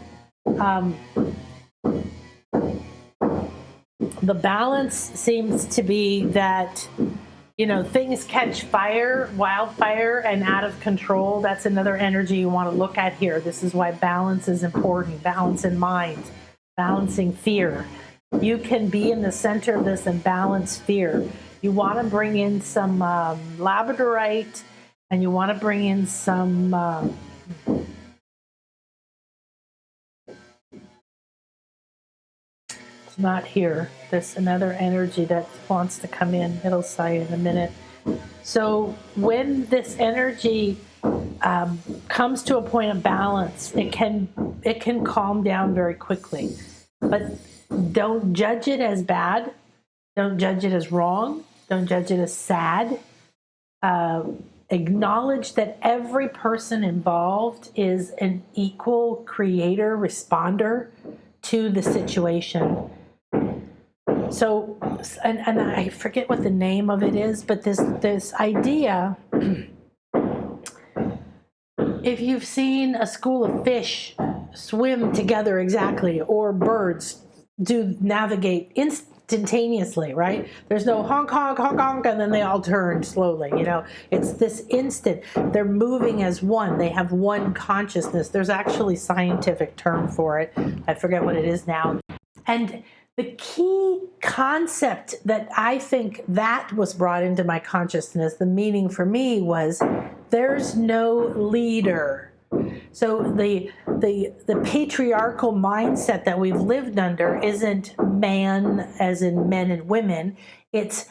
The balance seems to be that, things catch fire, wildfire, and out of control. That's another energy you want to look at here. This is why balance is important. Balance in mind, balancing fear. You can be in the center of this and balance fear. You want to bring in some labradorite, and you want to bring in some it's not here. There's another energy that wants to come in. It'll say in a minute. So when this energy comes to a point of balance, it can calm down very quickly. But don't judge it as bad. Don't judge it as wrong. Don't judge it as sad. Acknowledge that every person involved is an equal creator, responder to the situation. So, and I forget what the name of it is, but this idea, if you've seen a school of fish swim together exactly, or birds do navigate instantaneously, right? There's no honk, honk, honk, honk, and then they all turn slowly, It's this instant. They're moving as one. They have one consciousness. There's actually a scientific term for it. I forget what it is now. And the key concept that I think that was brought into my consciousness, the meaning for me was there's no leader. So the patriarchal mindset that we've lived under isn't man as in men and women. It's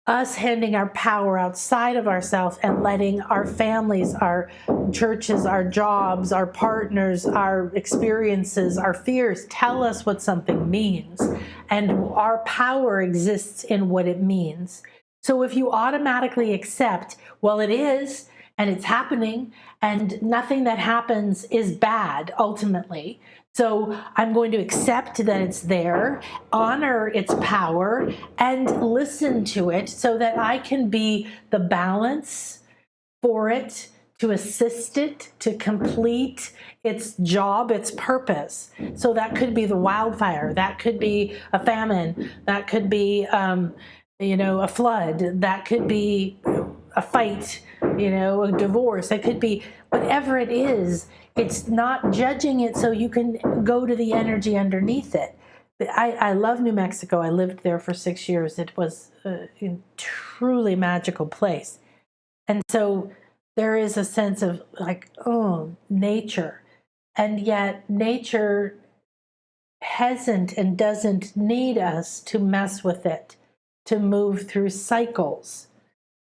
us handing our power outside of ourselves and letting our families, our churches, our jobs, our partners, our experiences, our fears tell us what something means. And our power exists in what it means. So if you automatically accept, well, it is, and it's happening, and nothing that happens is bad ultimately. So I'm going to accept that it's there, honor its power, and listen to it so that I can be the balance for it, to assist it, to complete its job, its purpose. So that could be the wildfire, that could be a famine, that could be a flood, that could be a fight, a divorce, it could be whatever it is. It's not judging it so you can go to the energy underneath it. I love New Mexico. I lived there for 6 years. It was a truly magical place. And so there is a sense of nature. And yet nature hasn't and doesn't need us to mess with it, to move through cycles.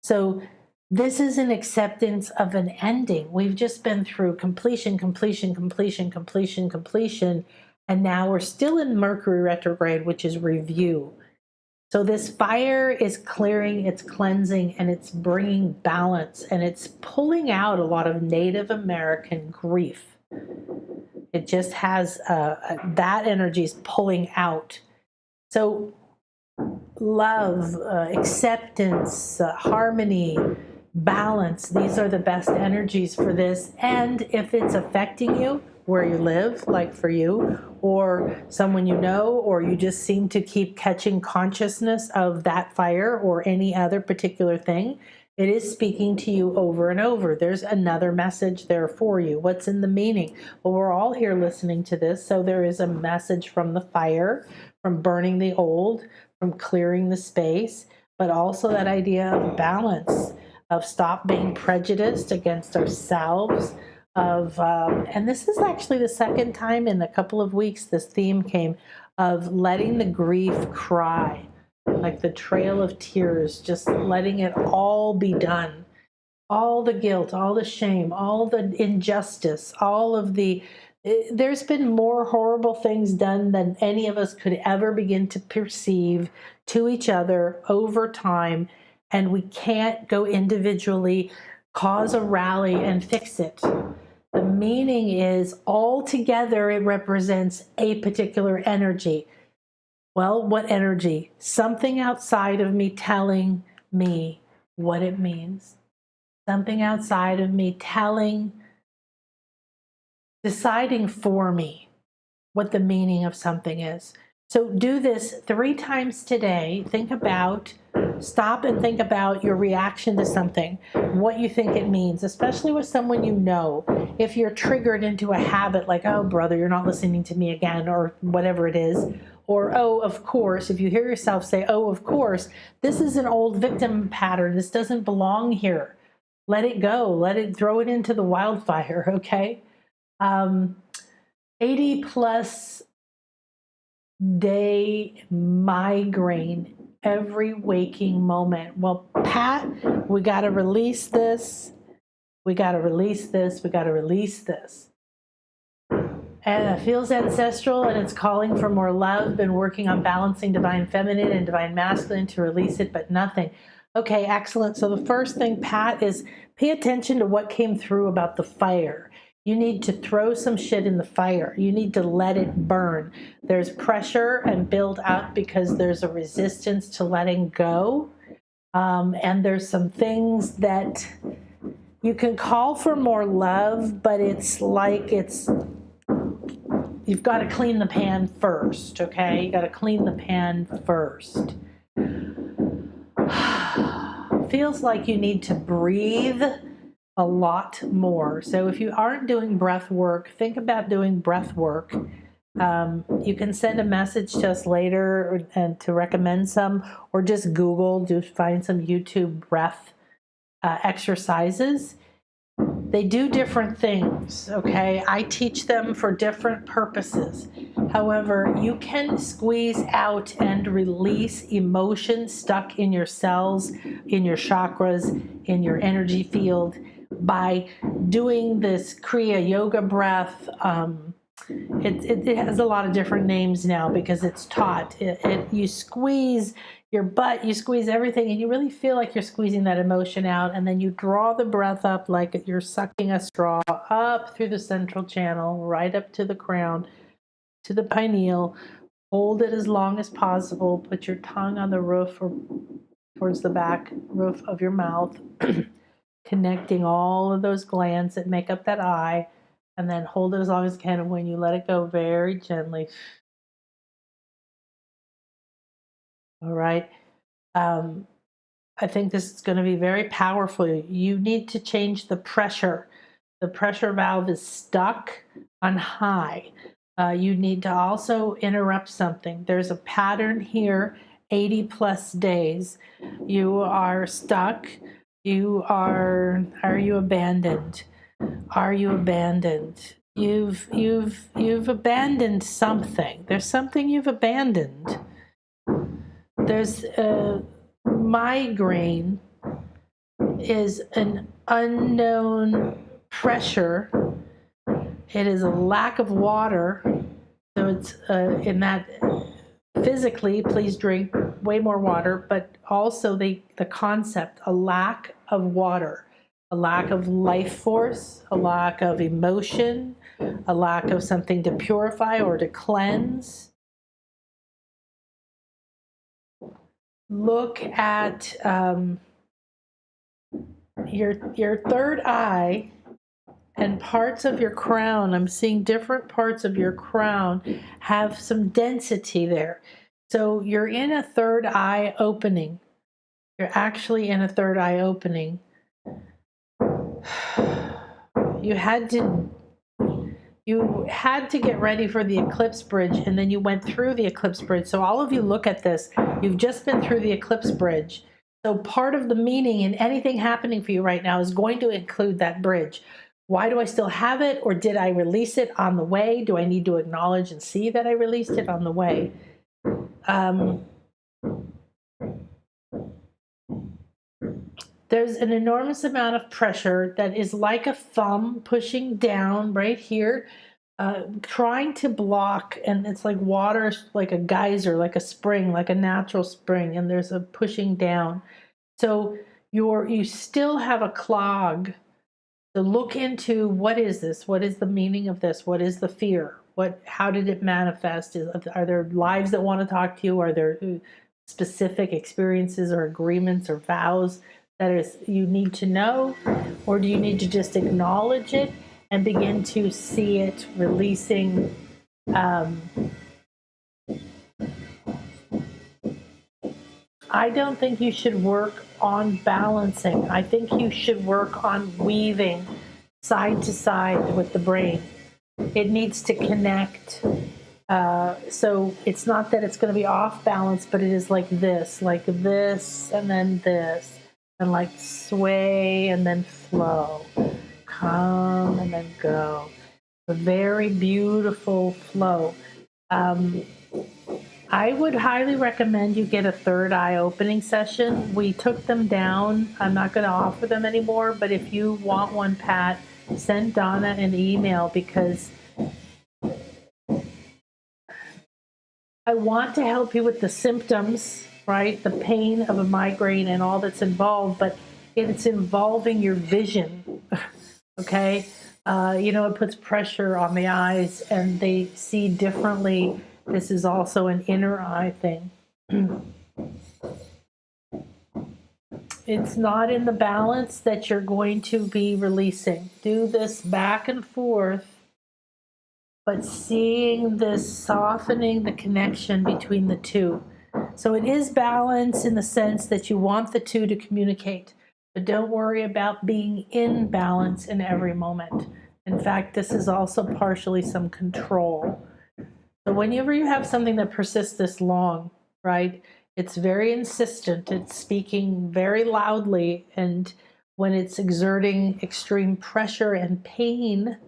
So This is an acceptance of an ending. We've just been through completion, completion, completion, completion, completion, and now we're still in Mercury retrograde, which is review. So this fire is clearing, it's cleansing, and it's bringing balance, and it's pulling out a lot of Native American grief. It just has that energy is pulling out. So love, acceptance, harmony, balance, these are the best energies for this. And if it's affecting you where you live, like for you or someone you know, or you just seem to keep catching consciousness of that fire or any other particular thing, it is speaking to you over and over. There's another message there for you. What's in the meaning? Well, we're all here listening to this, so there is a message from the fire, from burning the old, from clearing the space, but also that idea of balance, of stop being prejudiced against ourselves, of and this is actually the second time in a couple of weeks this theme came, of letting the grief cry, like the trail of tears, just letting it all be done. All the guilt, all the shame, all the injustice, all of the there's been more horrible things done than any of us could ever begin to perceive to each other over time, and we can't go individually, cause a rally, and fix it. The meaning is all together it represents a particular energy. Well, what energy? Something outside of me telling me what it means. Something outside of me deciding for me what the meaning of something is. So do this 3 times today. Stop and think about your reaction to something, what you think it means, especially with someone you know. If you're triggered into a habit like, oh, brother, you're not listening to me again, or whatever it is, or, oh, of course, if you hear yourself say, oh, of course, this is an old victim pattern. This doesn't belong here. Let it go. Throw it into the wildfire, okay? 80 plus day migraine every waking moment. Well, Pat, we got to release this. We got to release this. We got to release this. And it feels ancestral, and it's calling for more love. Been working on balancing divine feminine and divine masculine to release it, but nothing. Okay, excellent. So the first thing, Pat, is pay attention to what came through about the fire. You need to throw some shit in the fire. You need to let it burn. There's pressure and build up because there's a resistance to letting go. And there's some things that you can call for more love, but it's like you've got to clean the pan first, okay? You got to clean the pan first. Feels like you need to breathe a lot more. So if you aren't doing breath work, think about doing breath work. You can send a message to us later and to recommend some, or just find some YouTube breath exercises. They do different things, okay? I teach them for different purposes. However, you can squeeze out and release emotions stuck in your cells, in your chakras, in your energy field by doing this Kriya Yoga breath. It has a lot of different names now because it's taught. You squeeze your butt, you squeeze everything, and you really feel like you're squeezing that emotion out, and then you draw the breath up like you're sucking a straw up through the central channel, right up to the crown, to the pineal. Hold it as long as possible. Put your tongue on the roof or towards the back roof of your mouth, connecting all of those glands that make up that eye, and then hold it as long as you can. And when you let it go, very gently. All right. I think this is going to be very powerful. You need to change the pressure. The pressure valve is stuck on high. You need to also interrupt something. There's a pattern here, 80 plus days. You are stuck. Are you abandoned? Are you abandoned? You've abandoned something. There's something you've abandoned. There's migraine is an unknown pressure. It is a lack of water. So it's in that physically, please drink way more water, but also the concept, a lack of water, a lack of life force, a lack of emotion, a lack of something to purify or to cleanse. Look at your third eye and parts of your crown. I'm seeing different parts of your crown have some density there. So you're in a third eye opening. You're actually in a third eye opening. You had to get ready for the eclipse bridge, and then you went through the eclipse bridge. So all of you look at this. You've just been through the eclipse bridge. So part of the meaning in anything happening for you right now is going to include that bridge. Why do I still have it? Or did I release it on the way? Do I need to acknowledge and see that I released it on the way? There's an enormous amount of pressure that is like a thumb pushing down right here, trying to block, and it's like water, like a geyser, like a spring, like a natural spring, and there's a pushing down. So you still have a clog. So look into, what is this? What is the meaning of this? What is the fear? How did it manifest? Are there lives that want to talk to you? Are there specific experiences or agreements or vows that you need to know? Or do you need to just acknowledge it and begin to see it releasing? I don't think you should work on balancing. I think you should work on weaving side to side with the brain. It needs to connect. So it's not that it's going to be off balance, but it is like this, and then this, and like sway and then flow, come and then go. A very beautiful flow. I would highly recommend you get a third eye opening session. We took them down. I'm not going to offer them anymore, but if you want one, Pat, send Donna an email, because I want to help you with the symptoms, right? The pain of a migraine and all that's involved, but it's involving your vision, okay? It puts pressure on the eyes and they see differently. This is also an inner eye thing. It's not in the balance that you're going to be releasing. Do this back and forth, but seeing this, softening the connection between the two. So it is balance in the sense that you want the two to communicate, but don't worry about being in balance in every moment. In fact, this is also partially some control. So whenever you have something that persists this long, right, it's very insistent, it's speaking very loudly, and when it's exerting extreme pressure and pain,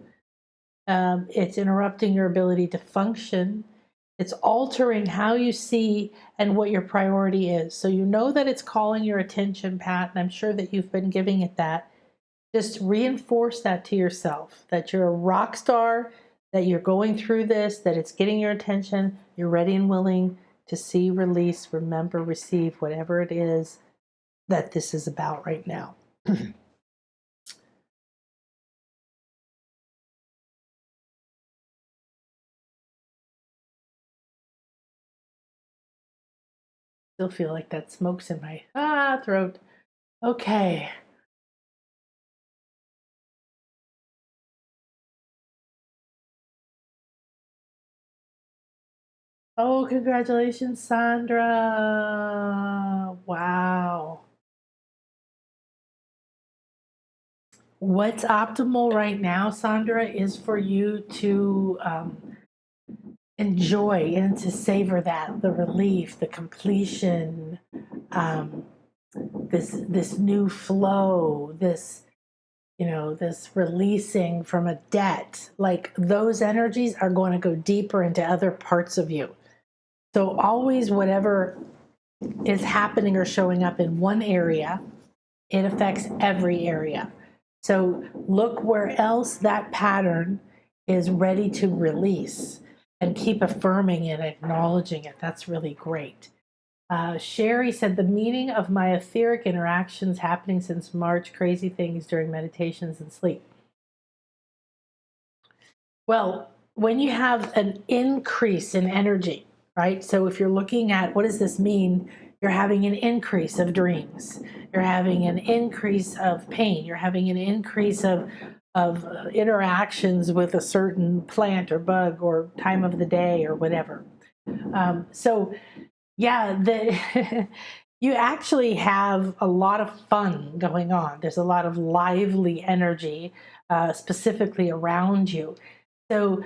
it's interrupting your ability to function. It's altering how you see and what your priority is. So you know that it's calling your attention, Pat, and I'm sure that you've been giving it that. Just reinforce that to yourself, that you're a rock star, that you're going through this, that it's getting your attention, you're ready and willing to see, release, remember, receive, whatever it is that this is about right now. Still feel like that smoke's in my throat. Okay. Oh, congratulations, Sandra. Wow. What's optimal right now, Sandra, is for you to enjoy and to savor that, the relief, the completion, this new flow, this releasing from a debt. Like, those energies are going to go deeper into other parts of you. So always, whatever is happening or showing up in one area, It affects every area. So look where else that pattern is ready to release and keep affirming and acknowledging it. That's really great. Sherry said, the meaning of my etheric interactions happening since March, crazy things during meditations and sleep. Well, when you have an increase in energy, right? So if you're looking at what does this mean? You're having an increase of dreams. You're having an increase of pain. You're having an increase of interactions with a certain plant or bug or time of the day or whatever. So yeah, you actually have a lot of fun going on. There's a lot of lively energy specifically around you. So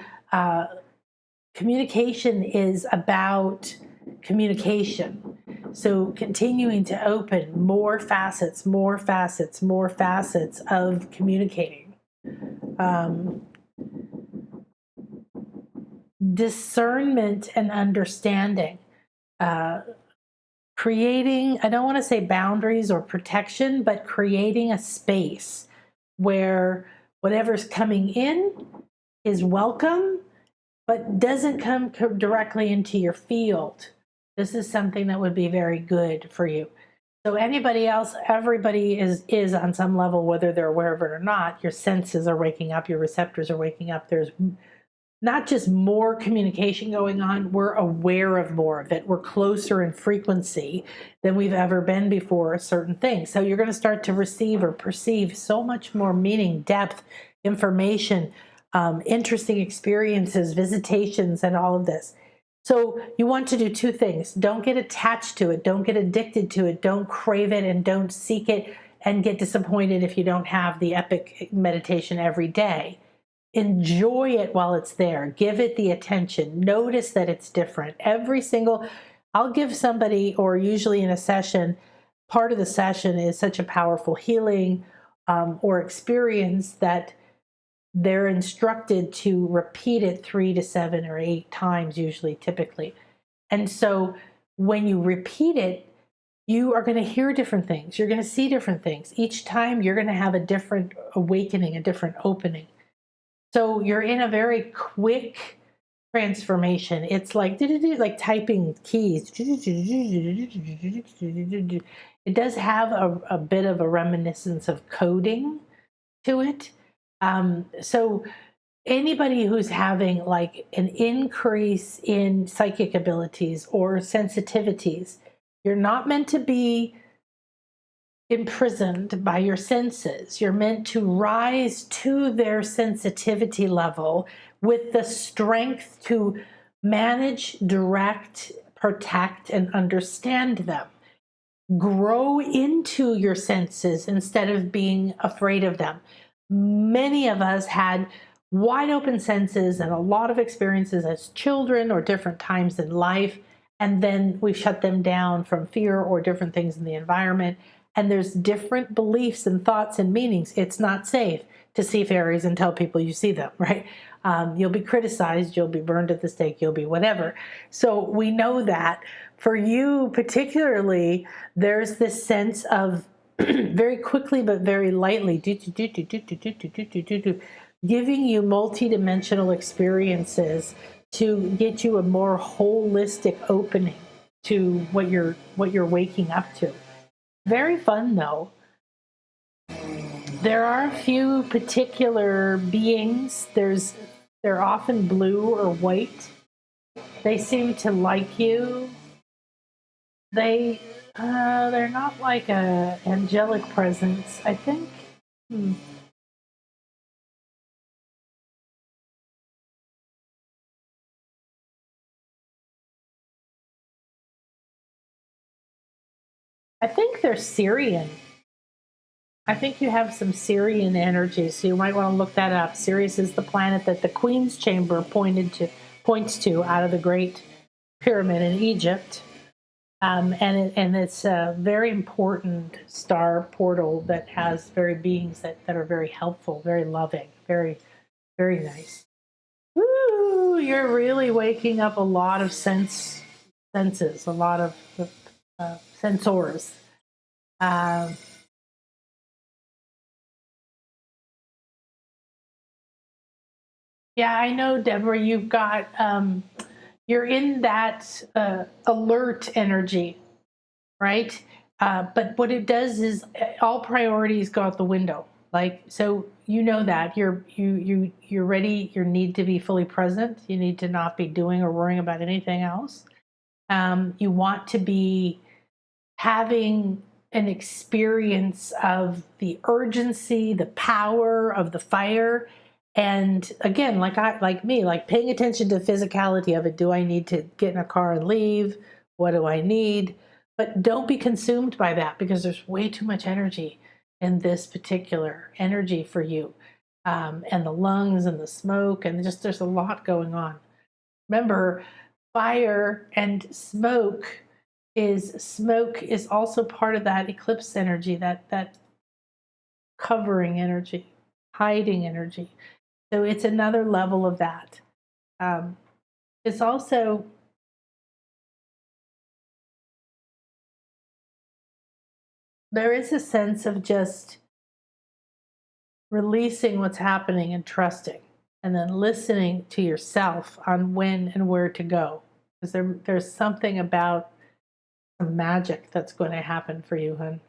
communication is about communication. So continuing to open more facets, more facets, more facets of communicating. Discernment and understanding. Creating, I don't want to say boundaries or protection, but creating a space where whatever's coming in is welcome, but doesn't come directly into your field. This is something that would be very good for you. So anybody else, everybody is on some level, whether they're aware of it or not, your senses are waking up, your receptors are waking up. There's not just more communication going on, we're aware of more of it. We're closer in frequency than we've ever been before, certain things. So you're going to start to receive or perceive so much more meaning, depth, information, interesting experiences, visitations, and all of this. So you want to do two things. Don't get attached to it. Don't get addicted to it. Don't crave it and don't seek it and get disappointed if you don't have the epic meditation every day. Enjoy it while it's there. Give it the attention. Notice that it's different. I'll give somebody, or usually in a session, part of the session is such a powerful healing or experience that they're instructed to repeat it 3 to 7 or 8 times, usually, typically. And so when you repeat it, you are going to hear different things. You're going to see different things. Each time you're going to have a different awakening, a different opening. So you're in a very quick transformation. It's like typing keys. It does have a bit of a reminiscence of coding to it. So anybody who's having like an increase in psychic abilities or sensitivities, you're not meant to be imprisoned by your senses. You're meant to rise to their sensitivity level with the strength to manage, direct, protect, and understand them. Grow into your senses instead of being afraid of them. Many of us had wide open senses and a lot of experiences as children or different times in life, and then we shut them down from fear or different things in the environment. And there's different beliefs and thoughts and meanings. It's not safe to see fairies and tell people you see them, right? You'll be criticized, you'll be burned at the stake, you'll be whatever. So we know that. For you particularly, there's this sense of very quickly but very lightly giving you multidimensional experiences to get you a more holistic opening to what you're waking up to. Very fun, though. There are a few particular beings. They're often blue or white. They seem to like you. They're not like a angelic presence, I think. I think they're Syrian. I think you have some Syrian energy, so you might want to look that up. Sirius is the planet that the Queen's Chamber points to out of the Great Pyramid in Egypt. And it's a very important star portal that has very beings that are very helpful, very loving, very, very nice. Woo! You're really waking up a lot of senses, a lot of sensors. Yeah, I know, Deborah, you've got, you're in that alert energy, right? But what it does is all priorities go out the window. Like, so you know that you're ready. You need to be fully present. You need to not be doing or worrying about anything else. You want to be having an experience of the urgency, the power of the fire. And again, like me, like paying attention to the physicality of it. Do I need to get in a car and leave? What do I need? But don't be consumed by that, because there's way too much energy in this particular energy for you. And the lungs and the smoke, and just there's a lot going on. Remember, fire and smoke is also part of that eclipse energy, that covering energy, hiding energy. So it's another level of that. It's also, there is a sense of just releasing what's happening and trusting, and then listening to yourself on when and where to go. Because there's something about some magic that's going to happen for you, hon.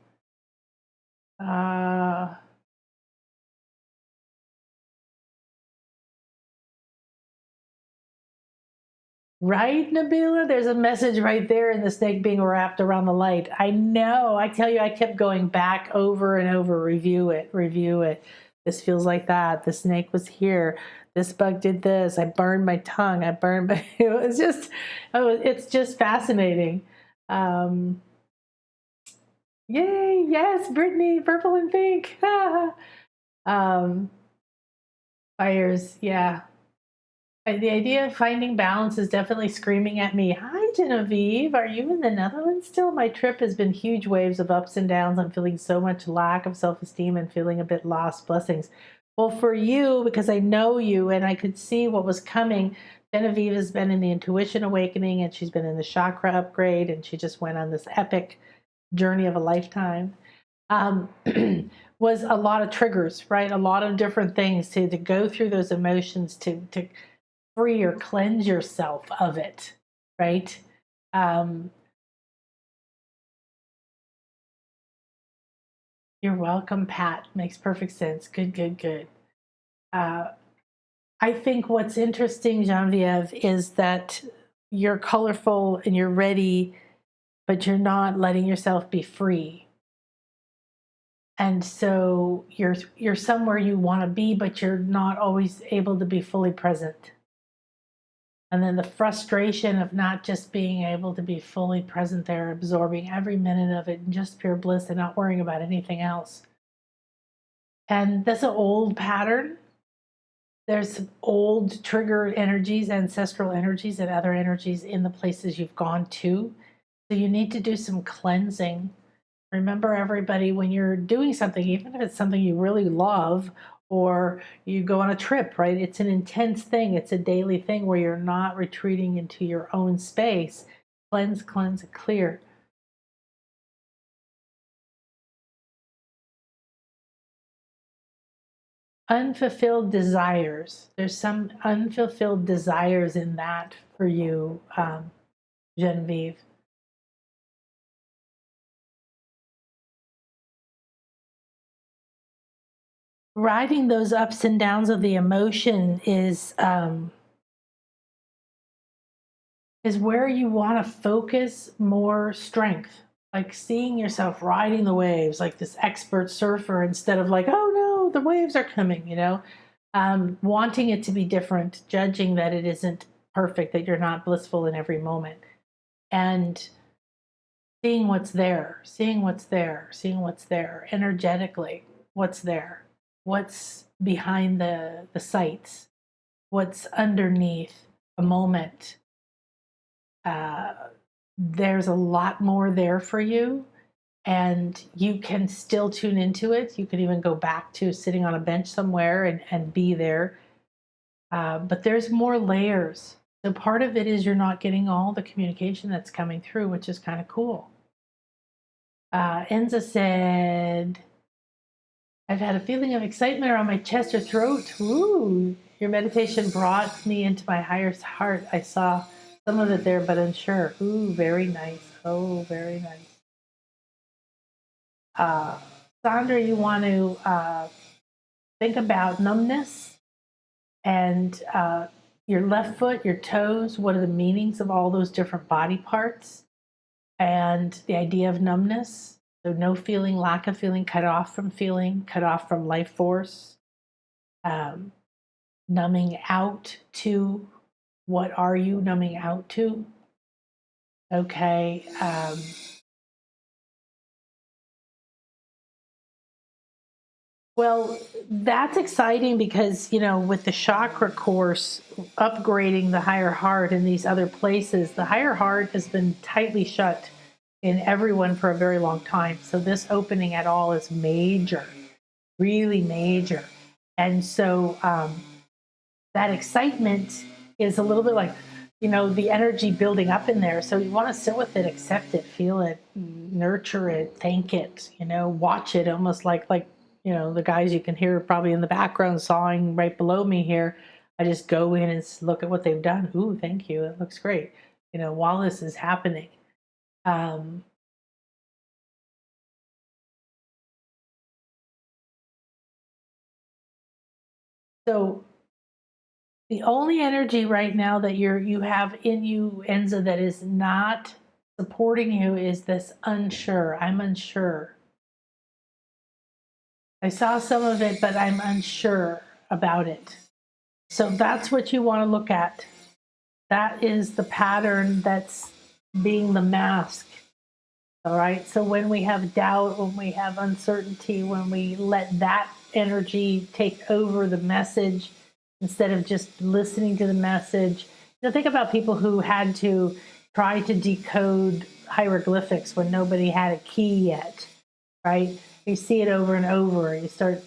Right, Nabila? There's a message right there in the snake being wrapped around the light. I know. I tell you, I kept going back over and over, review it, review it. This feels like that. The snake was here. This bug did this. I burned my tongue. I burned my, it's just fascinating. Um, Yay, yes, Brittany, purple and pink. um, Fires, yeah. The idea of finding balance is definitely screaming at me. Hi, Genevieve. Are you in the Netherlands still? My trip has been huge waves of ups and downs. I'm feeling so much lack of self-esteem and feeling a bit lost. Blessings. Well, for you, because I know you and I could see what was coming, Genevieve has been in the intuition awakening, and she's been in the chakra upgrade, and she just went on this epic journey of a lifetime. Was a lot of triggers, right? A lot of different things to go through those emotions, to free or cleanse yourself of it, right? You're welcome, Pat. Makes perfect sense. Good, good, good. I think what's interesting, Genevieve, is that you're colorful and you're ready, but you're not letting yourself be free. And so you're somewhere you want to be, but you're not always able to be fully present. And then the frustration of not just being able to be fully present there, absorbing every minute of it in just pure bliss and not worrying about anything else. And that's an old pattern. There's some old triggered energies, ancestral energies, and other energies in the places you've gone to. So you need to do some cleansing. Remember, everybody, when you're doing something, even if it's something you really love, or you go on a trip, right? It's an intense thing. It's a daily thing where you're not retreating into your own space. Cleanse, cleanse, clear. Unfulfilled desires. There's some unfulfilled desires in that for you, Genevieve. Riding those ups and downs of the emotion is where you want to focus more strength, like seeing yourself riding the waves like this expert surfer, instead of like, oh no, the waves are coming, wanting it to be different, judging that it isn't perfect, that you're not blissful in every moment, and seeing what's there, seeing what's there, seeing what's there energetically, what's there, what's behind the sights, what's underneath a moment. There's a lot more there for you, and you can still tune into it. You can even go back to sitting on a bench somewhere and be there. But there's more layers. So part of it is you're not getting all the communication that's coming through, which is kind of cool. Enza said, I've had a feeling of excitement around my chest or throat. Ooh, your meditation brought me into my higher heart. I saw some of it there, but unsure. Ooh, very nice. Oh, very nice. Sandra, you want to think about numbness and your left foot, your toes. What are the meanings of all those different body parts? And the idea of numbness. So no feeling, lack of feeling, cut off from life force. Numbing out to, what are you numbing out to? Okay. Well, that's exciting because, with the chakra course, upgrading the higher heart in these other places, the higher heart has been tightly shut in everyone for a very long time. So this opening at all is major, really major. And so that excitement is a little bit like, the energy building up in there. So you want to sit with it, accept it, feel it, nurture it, thank it, watch it, almost like the guys you can hear probably in the background sawing right below me here. I just go in and look at what they've done. Ooh, thank you. It looks great. While this is happening. So the only energy right now that you have in you, Enza, that is not supporting you is this unsure. I'm unsure. I saw some of it, but I'm unsure about it. So that's what you want to look at. That is the pattern that's being the mask. All right. So when we have doubt, when we have uncertainty, when we let that energy take over the message instead of just listening to the message, think about people who had to try to decode hieroglyphics when nobody had a key yet, right? You see it over and over. You start,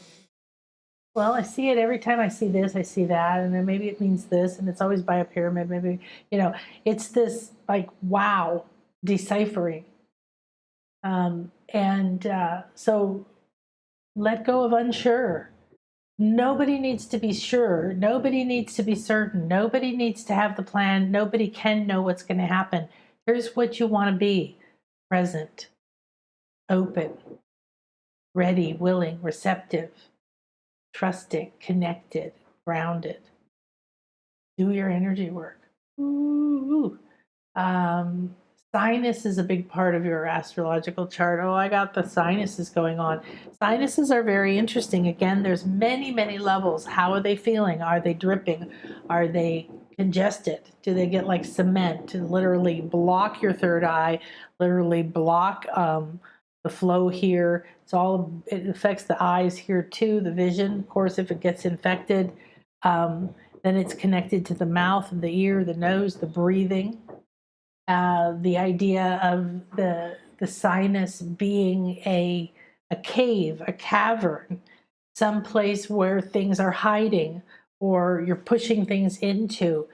well, I see it every time I see this, I see that, and then maybe it means this, and it's always by a pyramid. Maybe, it's this like, wow, deciphering. So let go of unsure. Nobody needs to be sure. Nobody needs to be certain. Nobody needs to have the plan. Nobody can know what's going to happen. Here's what you want to be: present, open, ready, willing, receptive, trusting, connected, grounded. Do your energy work. Ooh. Sinus is a big part of your astrological chart. Oh, I got the sinuses going on. Sinuses are very interesting. Again, there's many, many levels. How are they feeling? Are they dripping? Are they congested? Do they get like cement to literally block your third eye, literally block the flow here? It affects the eyes here too, the vision. Of course, if it gets infected, then it's connected to the mouth, the ear, the nose, the breathing. The idea of the sinus being a cave, a cavern, some place where things are hiding or you're pushing things into.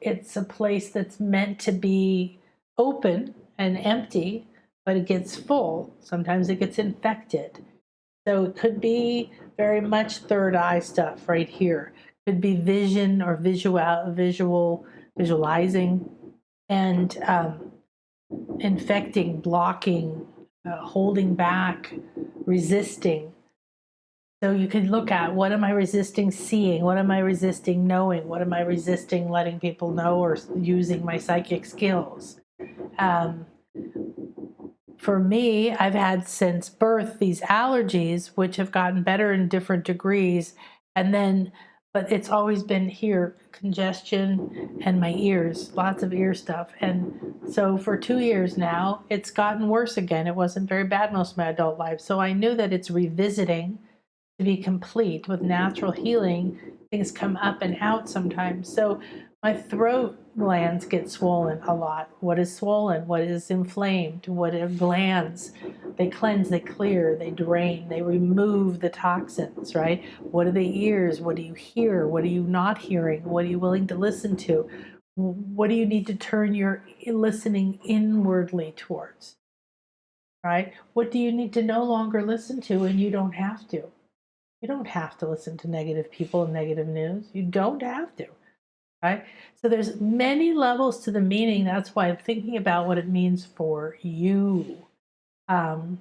It's a place that's meant to be open and empty, but it gets full. Sometimes it gets infected. So it could be very much third eye stuff right here. Could be vision or visualizing, and infecting, blocking, holding back, resisting. So you can look at, what am I resisting seeing? What am I resisting knowing? What am I resisting letting people know or using my psychic skills? For me, I've had since birth these allergies, which have gotten better in different degrees. But it's always been here, congestion and my ears, lots of ear stuff. And so for 2 years now, it's gotten worse again. It wasn't very bad most of my adult life. So I knew that it's revisiting to be complete with natural healing. Things come up and out sometimes. So my throat glands get swollen a lot. What is swollen? What is inflamed? What are glands? They cleanse, they clear, they drain, they remove the toxins, right? What are the ears? What do you hear? What are you not hearing? What are you willing to listen to? What do you need to turn your listening inwardly towards, right? What do you need to no longer listen to and you don't have to? You don't have to listen to negative people and negative news. You don't have to, right? So there's many levels to the meaning. That's why I'm thinking about what it means for you. Um,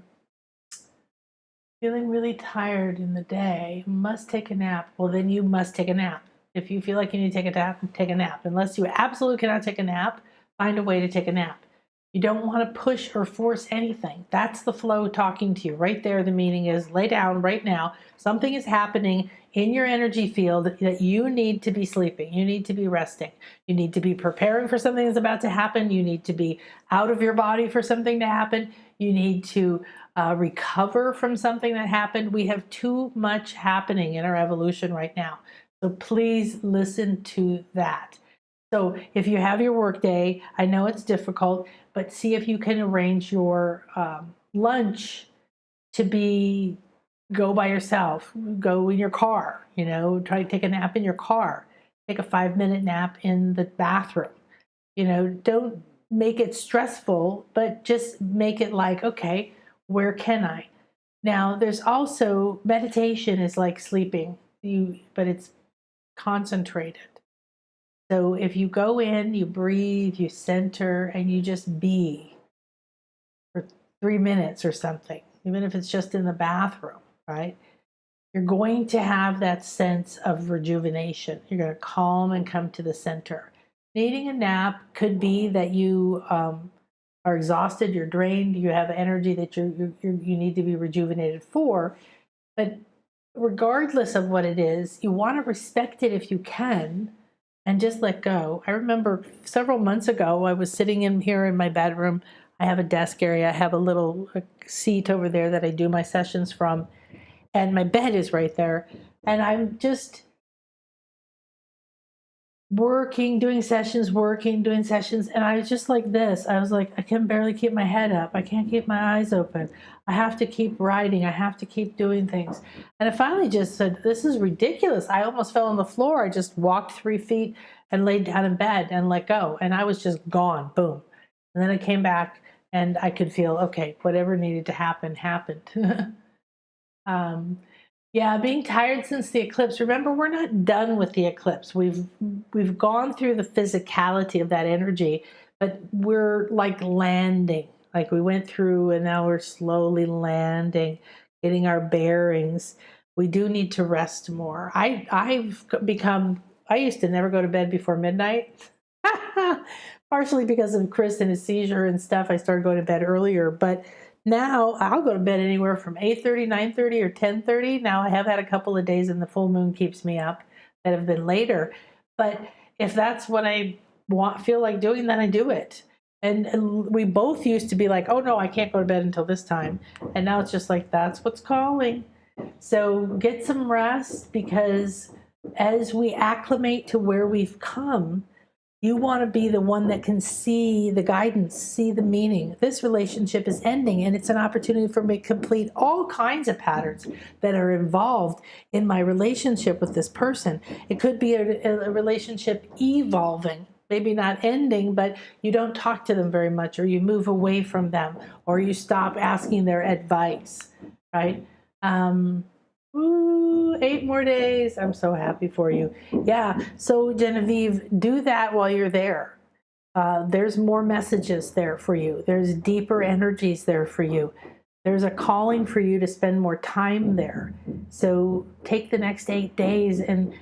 Feeling really tired in the day, must take a nap. Well, then you must take a nap. If you feel like you need to take a nap, take a nap. Unless you absolutely cannot take a nap, find a way to take a nap. You don't want to push or force anything. That's the flow talking to you. Right there, the meaning is lay down right now. Something is happening in your energy field that you need to be sleeping. You need to be resting. You need to be preparing for something that's about to happen. You need to be out of your body for something to happen. You need to recover from something that happened. We have too much happening in our evolution right now. So please listen to that. So if you have your work day, I know it's difficult, but see if you can arrange your lunch to be go by yourself, go in your car, try to take a nap in your car, take a 5-minute nap in the bathroom. Don't make it stressful, but just make it like, okay, where can I? Now, there's also meditation is like sleeping, but it's concentrated. So if you go in, you breathe, you center, and you just be for 3 minutes or something, even if it's just in the bathroom, right? You're going to have that sense of rejuvenation. You're going to calm and come to the center. Needing a nap could be that you are exhausted, you're drained, you have energy that you need to be rejuvenated for. But regardless of what it is, you want to respect it if you can and just let go. I remember several months ago, I was sitting in here in my bedroom. I have a desk area. I have a little seat over there that I do my sessions from. And my bed is right there. And I'm just doing sessions. And I was just like this. I was like, I can barely keep my head up. I can't keep my eyes open. I have to keep writing. I have to keep doing things. And I finally just said, this is ridiculous. I almost fell on the floor. I just walked 3 feet and laid down in bed and let go. And I was just gone. Boom. And then I came back and I could feel, okay, whatever needed to happen, happened. um, yeah, being tired since the eclipse. Remember, we're not done with the eclipse. We've gone through the physicality of that energy, but we're like landing. Like we went through and now we're slowly landing, getting our bearings. We do need to rest more. I used to never go to bed before midnight. Partially because of Chris and his seizure and stuff. I started going to bed earlier, but now I'll go to bed anywhere from 8:30, 9:30, or 10:30. Now I have had a couple of days and the full moon keeps me up that have been later. But if that's what I feel like doing, then I do it. And we both used to be like, oh no, I can't go to bed until this time. And now it's just like, that's what's calling. So get some rest, because as we acclimate to where we've come, you want to be the one that can see the guidance, see the meaning. This relationship is ending, and it's an opportunity for me to complete all kinds of patterns that are involved in my relationship with this person. It could be a relationship evolving, maybe not ending, but you don't talk to them very much, or you move away from them, or you stop asking their advice, right? Ooh, 8 more days. I'm so happy for you. Yeah. So Genevieve, do that while you're there. There's more messages there for you. There's deeper energies there for you. There's a calling for you to spend more time there. So take the next 8 days and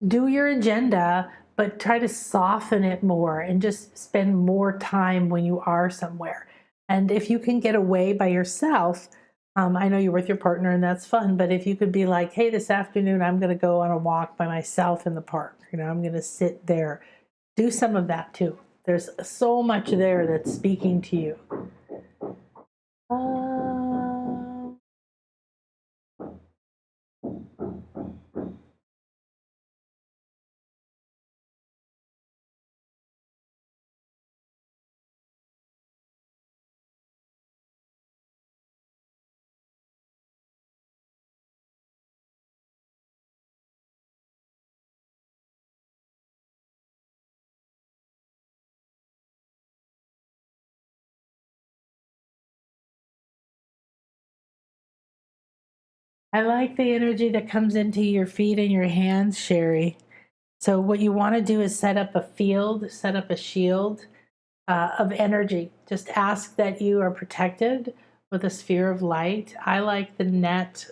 do your agenda, but try to soften it more and just spend more time when you are somewhere. And if you can get away by yourself, I know you're with your partner and that's fun, but if you could be like, hey, this afternoon I'm going to go on a walk by myself in the park. I'm going to sit there. Do some of that too. There's so much there that's speaking to you. Uh, I like the energy that comes into your feet and your hands, Sherry. So what you want to do is set up a field, set up a shield of energy. Just ask that you are protected with a sphere of light. I like the net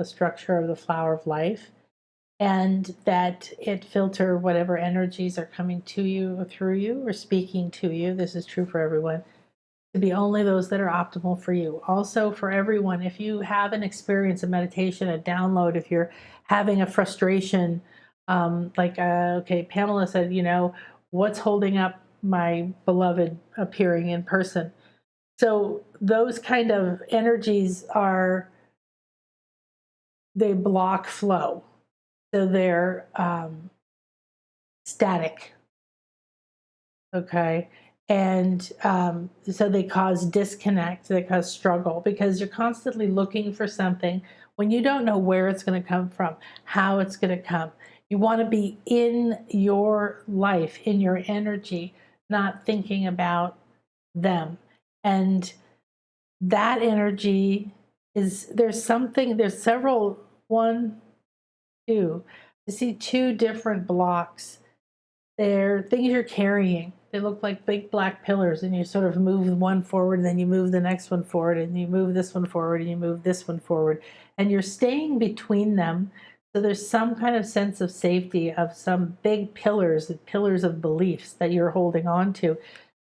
structure of the flower of life, and that it filter whatever energies are coming to you or through you or speaking to you. This is true for everyone, to be only those that are optimal for you. Also, for everyone, if you have an experience, a meditation, a download, if you're having a frustration, okay, Pamela said, what's holding up my beloved appearing in person? So those kind of energies they block flow. So they're static. Okay. And so they cause disconnect, they cause struggle, because you're constantly looking for something when you don't know where it's going to come from, how it's going to come. You want to be in your life, in your energy, not thinking about them. And that energy there's several, one, two. I see two different blocks. They're things you're carrying. They look like big black pillars, and you sort of move one forward, and then you move the next one forward, and you move this one forward, and you move this one forward. And you're staying between them. So there's some kind of sense of safety of some big pillars of beliefs that you're holding on to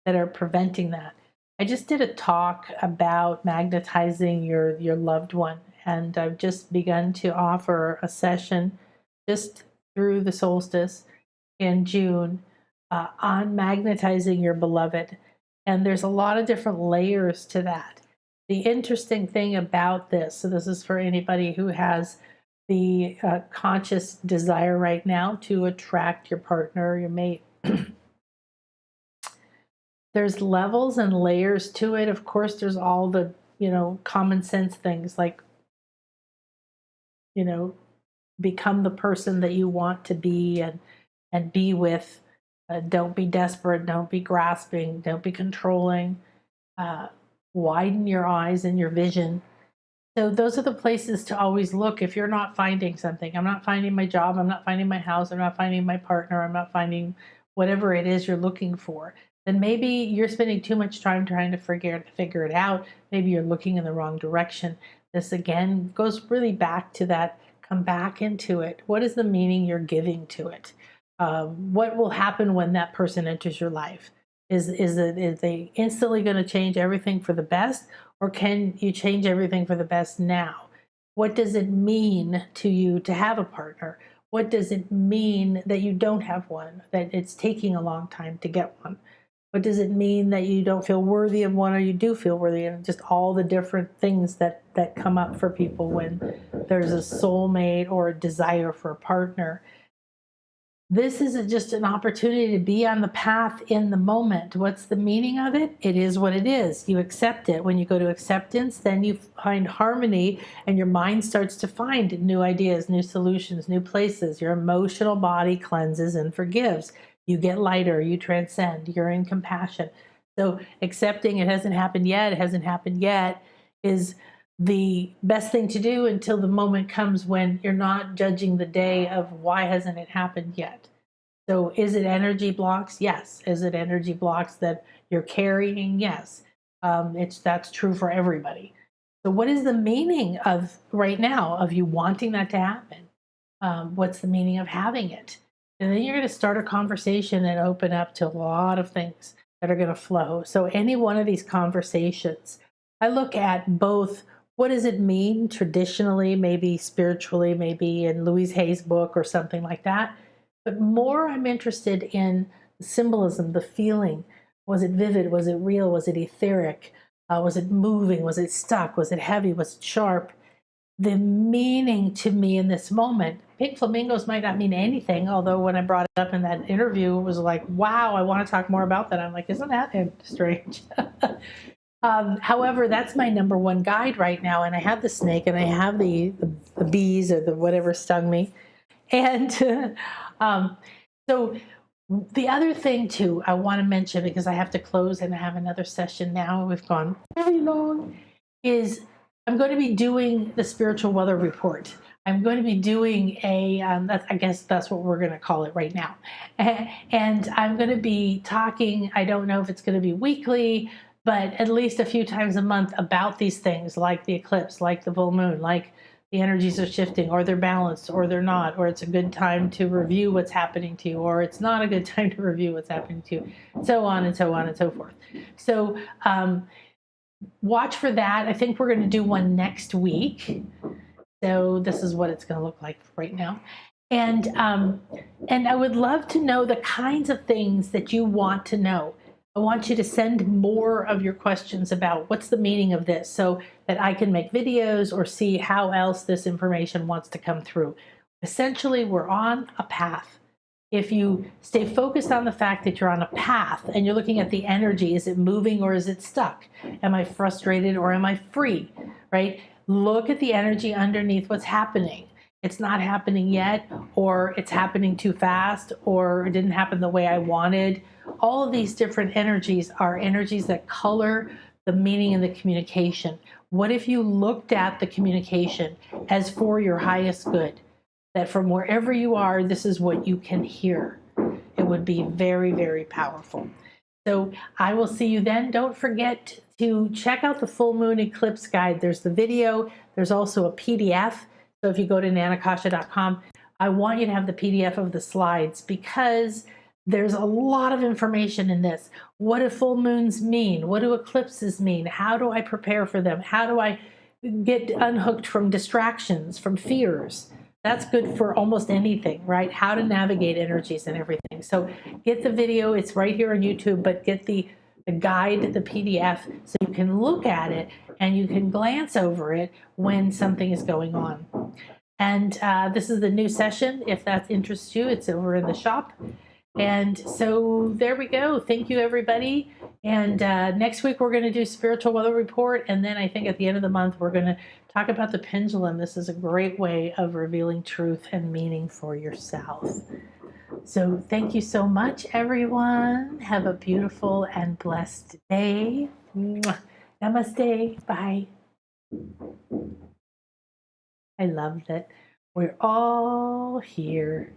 that are preventing that. I just did a talk about magnetizing your loved one, and I've just begun to offer a session just through the solstice in June on magnetizing your beloved. And there's a lot of different layers to that. The interesting thing about this, so this is for anybody who has the conscious desire right now to attract your partner, your mate. There's levels and layers to it. Of course, there's all the, common sense things like, become the person that you want to be and be with. Don't be desperate. Don't be grasping. Don't be controlling. Widen your eyes and your vision. So those are the places to always look if you're not finding something. I'm not finding my job. I'm not finding my house. I'm not finding my partner. I'm not finding whatever it is you're looking for. Then maybe you're spending too much time trying to figure it out. Maybe you're looking in the wrong direction. This again goes really back to that. Come back into it. What is the meaning you're giving to it? What will happen when that person enters your life? Is they instantly going to change everything for the best, or can you change everything for the best now? What does it mean to you to have a partner? What does it mean that you don't have one, that it's taking a long time to get one? What does it mean that you don't feel worthy of one, or you do feel worthy? And just all the different things that come up for people when there's a soulmate or a desire for a partner. This is just an opportunity to be on the path in the moment. What's the meaning of it? It is what it is. You accept it. When you go to acceptance, then you find harmony, and your mind starts to find new ideas, new solutions, new places. Your emotional body cleanses and forgives. You get lighter, you transcend, you're in compassion. So accepting it hasn't happened yet is the best thing to do until the moment comes when you're not judging the day of why hasn't it happened yet. So is it energy blocks? Yes. Is it energy blocks that you're carrying? Yes. That's true for everybody. So what is the meaning of right now of you wanting that to happen? What's the meaning of having it? And then you're going to start a conversation and open up to a lot of things that are going to flow. So any one of these conversations, I look at both what does it mean traditionally, maybe spiritually, maybe in Louise Hay's book or something like that. But more I'm interested in the symbolism, the feeling. Was it vivid? Was it real? Was it etheric? Was it moving? Was it stuck? Was it heavy? Was it sharp? The meaning to me in this moment. Pink flamingos might not mean anything, although when I brought it up in that interview, it was like, wow, I want to talk more about that. I'm like, isn't that strange? However, that's my number one guide right now. And I have the snake, and I have the bees or the whatever stung me. And so the other thing too, I want to mention, because I have to close and I have another session now, we've gone very long, is I'm going to be doing the spiritual weather report. I'm going to be doing a, I guess that's what we're going to call it right now. And I'm going to be talking, I don't know if it's going to be weekly, but at least a few times a month about these things, like the eclipse, like the full moon, like the energies are shifting, or they're balanced, or they're not, or it's a good time to review what's happening to you, or it's not a good time to review what's happening to you, so on and so on and so forth. So watch for that. I think we're going to do one next week. So this is what it's going to look like right now. And I would love to know the kinds of things that you want to know. I want you to send more of your questions about what's the meaning of this, so that I can make videos or see how else this information wants to come through. Essentially, we're on a path. If you stay focused on the fact that you're on a path and you're looking at the energy, is it moving or is it stuck? Am I frustrated or am I free, right? Look at the energy underneath what's happening. It's not happening yet, or it's happening too fast, or it didn't happen the way I wanted. All of these different energies are energies that color the meaning and the communication. What if you looked at the communication as for your highest good? That from wherever you are, this is what you can hear. It would be very, very powerful. So I will see you then. Don't forget to check out the full moon eclipse guide. There's the video. There's also a PDF. So if you go to nanakasha.com, I want you to have the PDF of the slides, because there's a lot of information in this. What do full moons mean? What do eclipses mean? How do I prepare for them? How do I get unhooked from distractions, from fears? That's good for almost anything, right? How to navigate energies and everything. So get the video, it's right here on YouTube, but get the guide, the PDF, so you can look at it and you can glance over it when something is going on. And this is the new session. If that interests you, it's over in the shop. And so there we go. Thank you, everybody. And next week, we're going to do spiritual weather report. And then I think at the end of the month, we're going to talk about the pendulum. This is a great way of revealing truth and meaning for yourself. So thank you so much, everyone. Have a beautiful and blessed day. Namaste. Bye. I love that we're all here.